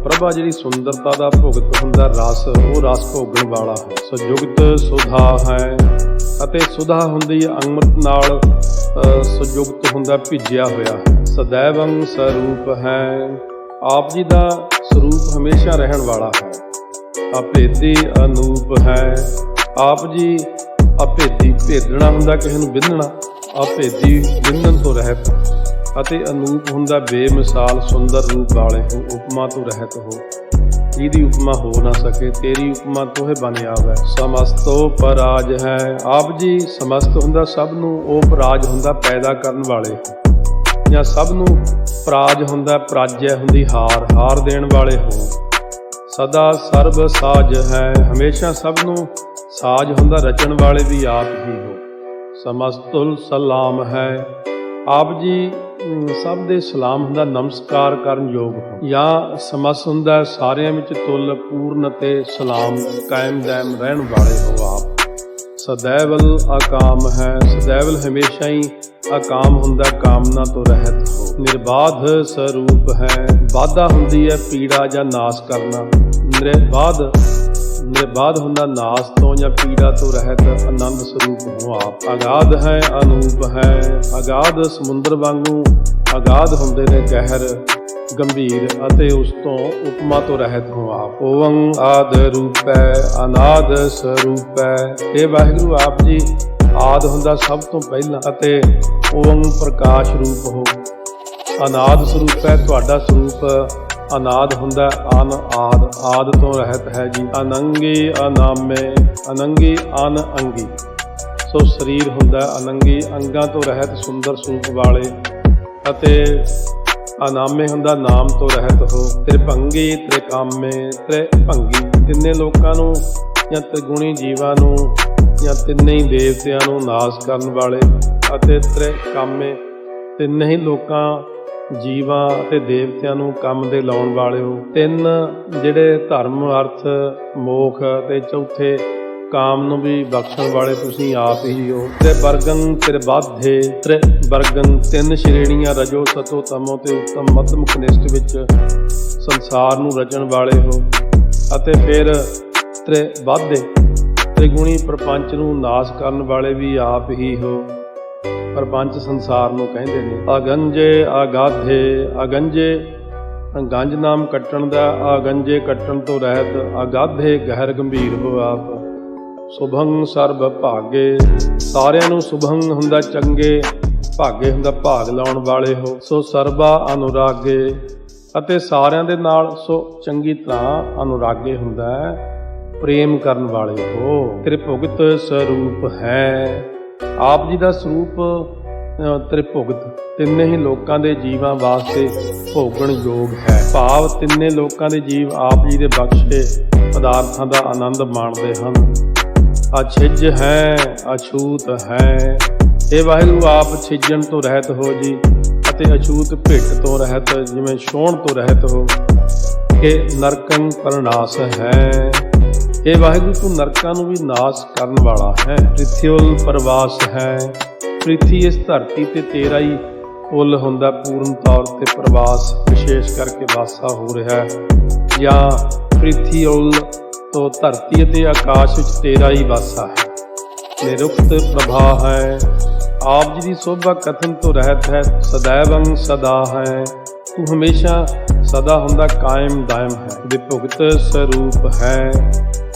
ਪ੍ਰਭਾ ਜਿਹੜੀ ਸੁੰਦਰਤਾ ਦਾ ਭੁਗਤ ਹੁੰਦਾ ਰਸ, ਉਹ ਰਸ ਭੋਗਣ ਵਾਲਾ ਹੈ। ਸੁਜੁਗਤ ਸੁਧਾ ਹੈ, ਅਤੇ ਸੁਧਾ ਹੁੰਦੀ ਅੰਮ੍ਰਿਤ ਨਾਲ ਸੁਜੁਗਤ ਹੁੰਦਾ ਭਿੱਜਿਆ ਹੋਇਆ ਹੈ। ਸदैवੰ ਸਰੂਪ ਹੈ, ਆਪ ਜੀ ਦਾ ਸਰੂਪ ਹਮੇਸ਼ਾ ਰਹਿਣ ਵਾਲਾ ਹੈ। ਅਭੇਦੀ ਅਨੂਪ ਹੈ, ਆਪ ਜੀ ਅਭੇਦੀ ਭੇਦਣਾ ਹੁੰਦਾ ਕਿਸੇ ਨੂੰ ਬਿੰਨਣਾ, ਅਭੇਦੀ ਬਿੰਨਣ ਤੋਂ ਰਹਿਤ, ਅਤੇ ਅਨੂਪ ਹੁੰਦਾ ਬੇਮਿਸਾਲ ਸੁੰਦਰ ਰੂਪ ਵਾਲੇ ਹੋ। ਉਪਮਾ ਤੋਂ ਰਹਿਤ ਹੋ, ਜਿਹਦੀ ਉਪਮਾ ਹੋ ਨਾ ਸਕੇ, ਤੇਰੀ ਉਪਮਾ ਤੋਹੇ ਬਣ ਆਵੈ। ਸਮਸਤੋ ਪਰਾਜ ਹੈ, ਆਪ ਜੀ ਸਮਸਤ ਹੁੰਦਾ ਸਭ ਨੂੰ, ਉਹ ਪਰਾਜ ਹੁੰਦਾ ਪੈਦਾ ਕਰਨ ਵਾਲੇ, ਜਾਂ ਸਭ ਨੂੰ ਪਰਾਜ ਹੁੰਦਾ, ਪਰਾਜੈ ਹੁੰਦੀ ਹਾਰ, ਹਾਰ ਦੇਣ ਵਾਲੇ ਹੋ। ਸਦਾ ਸਰਬ ਸਾਜ ਹੈ, ਹਮੇਸ਼ਾ ਸਭ ਨੂੰ ਸਾਜ ਹੁੰਦਾ ਰਚਣ ਵਾਲੇ ਵੀ ਆਪ ਹੀ ਹੋ। ਸਮਸਤੁਲ ਸਲਾਮ ਹੈ, ਆਪ ਜੀ ਸਭ ਦੇ ਸਲਾਮ ਹੁੰਦਾ ਨਮਸਕਾਰ ਕਰਨ ਯੋਗ ਹੋ। ਜਾਂ ਸਮਸ ਹੁੰਦਾ ਸਾਰਿਆਂ ਵਿੱਚ ਤੁਲ, ਪੂਰਨ ਤੇ ਸਲਾਮ ਕਾਇਮ ਦੈਮ ਰਹਿਣ ਵਾਲੇ ਹੋ ਆਪ। ਸदैवल ਅਕਾਮ ਹੈ, ਸदैवल ਹਮੇਸ਼ਾ ਹੀ ਅਕਾਮ ਹੁੰਦਾ ਕਾਮਨਾ ਤੋਂ ਰਹਿਤ ਹੋ। ਨਿਰਬਾਧ ਸਰੂਪ ਹੈ, ਬਾਧਾ ਹੁੰਦੀ ਹੈ ਪੀੜਾ ਜਾਂ ਨਾਸ਼ ਕਰਨਾ। ਨਿਰਬਾਧ ਹੁੰਦਾ ਨਾਸ਼ ਤੋਂ ਜਾਂ ਪੀੜਾ ਤੋਂ ਰਹਿਤ ਆਨੰਦ ਸਰੂਪ ਹੋ ਆਪ। ਅਗਾਧ ਹੈ, ਅਨੂਪ ਹੈ, ਅਗਾਧ ਸਮੁੰਦਰ ਵਾਂਗੂ ਅਗਾਧ ਹੁੰਦੇ ਨੇ ਗਹਿਰ ਗੰਭੀਰ, ਅਤੇ ਉਸ ਤੋਂ ਉਪਮਾ ਤੋਂ ਰਹਿਤ ਹੋ ਆਪ। ਓਵੰ ਆਦ ਰੂਪੈ ਅਨਾਦ ਸਰੂਪੈ, ਇਹ ਵਾਹਿਗੁਰੂ ਆਪ ਜੀ ਆਦ ਹੁੰਦਾ ਸਭ ਤੋਂ ਪਹਿਲਾਂ, ਅਤੇ ਓਵੰ ਪ੍ਰਕਾਸ਼ ਰੂਪ ਹੋ। ਅਨਾਦ ਸਰੂਪ ਹੈ, ਤੁਹਾਡਾ ਸਰੂਪ ਅਨਾਦ ਹੁੰਦਾ, ਅਨ ਆਦ, ਆਦ ਤੋਂ ਰਹਿਤ ਹੈ ਜੀ। ਅਨੰਗੀ ਅਨਾਮੇ, ਅਨੰਗੀ ਅਨ ਅੰਗੀ, ਸੋ ਸਰੀਰ ਹੁੰਦਾ ਅਨੰਗੀ ਅੰਗਾਂ ਤੋਂ ਰਹਿਤ ਸੁੰਦਰ ਸਰੂਪ ਵਾਲੇ, ਅਤੇ ਅਨਾਮੇ ਹੁੰਦਾ ਨਾਮ ਤੋਂ ਰਹਿਤ ਹੋ। ਤ੍ਰਿਭੰਗੀ ਤ੍ਰਿਕਾਮੇ, ਤ੍ਰਿਭੰਗੀ ਤਿੰਨੇ ਲੋਕਾਂ ਨੂੰ ਜਾਂ ਤ੍ਰਿਗੁਣੀ ਜੀਵਾਂ ਨੂੰ ਜਾਂ ਤਿੰਨੇ ਹੀ ਦੇਵਤਿਆਂ ਨੂੰ ਨਾਸ਼ ਕਰਨ ਵਾਲੇ, ਅਤੇ ਤ੍ਰਿਕਾਮੇ ਤਿੰਨੇ ਹੀ ਲੋਕਾਂ ਜੀਵਾਂ ਅਤੇ ਦੇਵਤਿਆਂ ਨੂੰ ਕੰਮ ਦੇ ਲਾਉਣ ਵਾਲਿਓ। ਤਿੰਨ ਜਿਹੜੇ ਧਰਮ, ਅਰਥ, ਮੋਖ ਤੇ ਚੌਥੇ ਕਾਮ ਨੂੰ ਵੀ ਬਖਸ਼ਣ ਵਾਲੇ ਤੁਸੀਂ ਆਪ ਹੀ ਹੋ। ਤ੍ਰਿਵਰਗੰ ਤ੍ਰਿਬਾਧੇ, ਤ੍ਰਿਵਰਗੰ ਤਿੰਨ ਸ਼੍ਰੇਣੀਆਂ ਰਜੋ ਸਤੋ ਤਮੋ ਤੇ ਉੱਤਮ ਮੱਧਮ ਕਨਿਸ਼ਟ ਵਿੱਚ ਸੰਸਾਰ ਨੂੰ ਰਚਣ ਵਾਲੇ ਹੋ। ਅਤੇ ਫਿਰ ਤ੍ਰਿਬਾਧੇ ਤ੍ਰਿਗੁਣੀ ਪ੍ਰਪੰਚ ਨੂੰ ਨਾਸ਼ ਕਰਨ ਵਾਲੇ ਵੀ ਆਪ ਹੀ ਹੋ। ਪ੍ਰਪੰਚ ਸੰਸਾਰ ਨੂੰ ਕਹਿੰਦੇ ਨੇ। ਅਗੰਜੇ ਅਗਾਧੇ, ਅਗੰਜੇ ਗੰਜ ਨਾਮ ਕੱਟਣ ਦਾ, ਅਗੰਜੇ ਕੱਟਣ ਤੋਂ ਰਹਿਤ, ਅਗਾਧੇ ਗਹਿਰ ਗੰਭੀਰ ਹੋ ਆਪ। ਸੁਭੰ ਸਰਬ ਭਾਗੇ, ਸਾਰਿਆਂ ਨੂੰ ਸੁਭੰ ਹੁੰਦਾ ਚੰਗੇ, ਭਾਗੇ ਹੁੰਦਾ ਭਾਗ ਲਾਉਣ ਵਾਲੇ ਹੋ। ਸੋ ਸਰਬਾ ਅਨੁਰਾਗੇ, ਅਤੇ ਸਾਰਿਆਂ ਦੇ ਨਾਲ ਸੋ ਚੰਗੀ ਤਰ੍ਹਾਂ ਅਨੁਰਾਗੇ ਹੁੰਦਾ ਹੈ, ਪ੍ਰੇਮ ਕਰਨ ਵਾਲੇ ਹੋ। ਤ੍ਰਿਭੁਗਤ ਸਰੂਪ ਹੈ, ਆਪ ਜੀ ਦਾ ਸਰੂਪ ਤ੍ਰਿਭੁਗਤ, ਤਿੰਨੇ ਹੀ ਲੋਕਾਂ ਦੇ ਜੀਵਾਂ ਵਾਸਤੇ ਭੋਗਣ ਯੋਗ ਹੈ। ਭਾਵ ਤਿੰਨੇ ਲੋਕਾਂ ਦੇ ਜੀਵ ਆਪ ਜੀ ਦੇ ਬਖਸ਼ੇ ਪਦਾਰਥਾਂ ਦਾ ਆਨੰਦ ਮਾਣਦੇ ਹਨ। ਅਛਿਜ ਹੈ, ਅਛੂਤ ਹੈ, ਇਹ ਵਾਹਿਗੁਰੂ ਆਪ ਛਿਜਣ ਤੋਂ ਰਹਿਤ ਹੋ ਜੀ, ਅਤੇ ਅਛੂਤ ਭਿੱਟ ਤੋਂ ਰਹਿਤ, ਜਿਵੇਂ ਛੋਹਣ ਤੋਂ ਰਹਿਤ ਹੋ। ਕਿ ਨਰਕੰ ਪਰਨਾਸ ਹੈ, ਇਹ ਵਾਹਿਗੁਰੂ ਤੂੰ ਨਰਕਾਂ ਨੂੰ ਵੀ ਨਾਸ਼ ਕਰਨ ਵਾਲਾ ਹੈ। ਪ੍ਰਿਥਿਉਲ ਪ੍ਰਵਾਸ ਹੈ, ਪ੍ਰਿਥੀ ਇਸ ਧਰਤੀ ਤੇ ਤੇਰਾ ਹੀ ਉਲ ਹੁੰਦਾ, ਪੂਰਨ ਤੌਰ ਤੇ ਪ੍ਰਵਾਸ ਵਿਸ਼ੇਸ਼ ਕਰਕੇ ਵਾਸਾ ਹੋ ਰਿਹਾ ਹੈ। ਜਾਂ ਪ੍ਰਿਥਿਉਲ ਤੋਂ ਧਰਤੀ ਅਤੇ ਆਕਾਸ਼ ਵਿੱਚ ਤੇਰਾ ਹੀ ਵਾਸਾ ਹੈ। ਨਿਰੁਕਤ ਪ੍ਰਭਾ ਹੈ, ਆਪ ਜੀ ਦੀ ਸੋਭਾ ਕਥਨ ਤੋਂ ਰਹਿਤ ਹੈ। ਸदैवं ਸਦਾ ਹੈ, ਤੂੰ ਹਮੇਸ਼ਾ ਸਦਾ ਹੁੰਦਾ, ਕਾਇਮ ਦਾਇਮ ਹੈ। ਵਿਭੁਗਤ ਸਰੂਪ ਹੈ,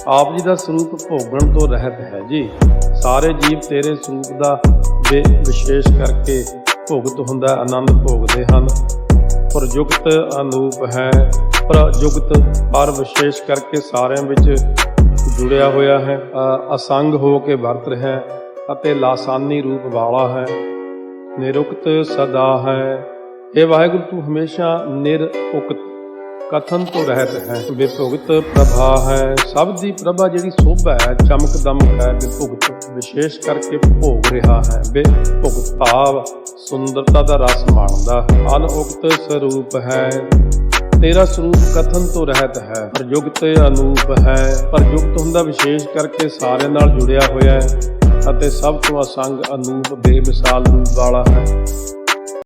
ਆਪ ਜੀ ਦਾ ਸਰੂਪ ਭੋਗਣ ਤੋਂ ਰਹਿਤ ਹੈ ਜੀ। ਸਾਰੇ ਜੀਵ ਤੇਰੇ ਸਰੂਪ ਦਾ ਵਿਸ਼ੇਸ਼ ਕਰਕੇ ਭੁਗਤ ਹੁੰਦਾ, ਆਨੰਦ ਭੋਗਦੇ ਹਨ। ਪ੍ਰਯੁਕਤ ਅਨੂਪ ਹੈ, ਪ੍ਰਯੁਕਤ ਪਰ ਵਿਸ਼ੇਸ਼ ਕਰਕੇ ਸਾਰਿਆਂ ਵਿੱਚ ਜੁੜਿਆ ਹੋਇਆ ਹੈ। ਅਸੰਗ ਹੋ ਕੇ ਵਰਤ ਰਿਹਾ ਅਤੇ ਲਾਸਾਨੀ ਰੂਪ ਵਾਲਾ ਹੈ। ਨਿਰੁਕਤ ਸਦਾ ਹੈ, ਇਹ ਵਾਹਿਗੁਰੂ ਤੂੰ ਹਮੇਸ਼ਾ ਨਿਰਉਕਤ ਕਥਨ ਤੋਂ ਰਹਿਤ ਹੈ। ਵਿਭੁਗਤ ਪ੍ਰਭਾ ਹੈ, ਸਭ ਦੀ ਪ੍ਰਭਾ ਜਿਹੜੀ ਸੋਭਾ ਹੈ, ਚਮਕ ਦਮਕ ਹੈ। ਵਿਭੁਗਤ ਵਿਸ਼ੇਸ਼ ਕਰਕੇ ਭੋਗ ਰਿਹਾ ਹੈ। ਵਿਭੁਗਤ ਭਾਵ ਸੁੰਦਰਤਾ ਦਾ ਰਸ ਮਾਣਦਾ ਹੈ। ਅਨਉਕਤ ਸਰੂਪ ਹੈ, ਤੇਰਾ ਸਰੂਪ ਕਥਨ ਤੋਂ ਰਹਿਤ ਹੈ। ਪ੍ਰਯੁਕਤ ਅਨੂਪ ਹੈ, ਪ੍ਰਯੁਕਤ ਹੁੰਦਾ ਵਿਸ਼ੇਸ਼ ਕਰਕੇ ਸਾਰਿਆਂ ਨਾਲ ਜੁੜਿਆ ਹੋਇਆ ਹੈ ਅਤੇ ਸਭ ਤੋਂ ਅਸੰਗ ਅਨੂਪ ਬੇਮਿਸਾਲ ਰੂਪ ਵਾਲਾ ਹੈ।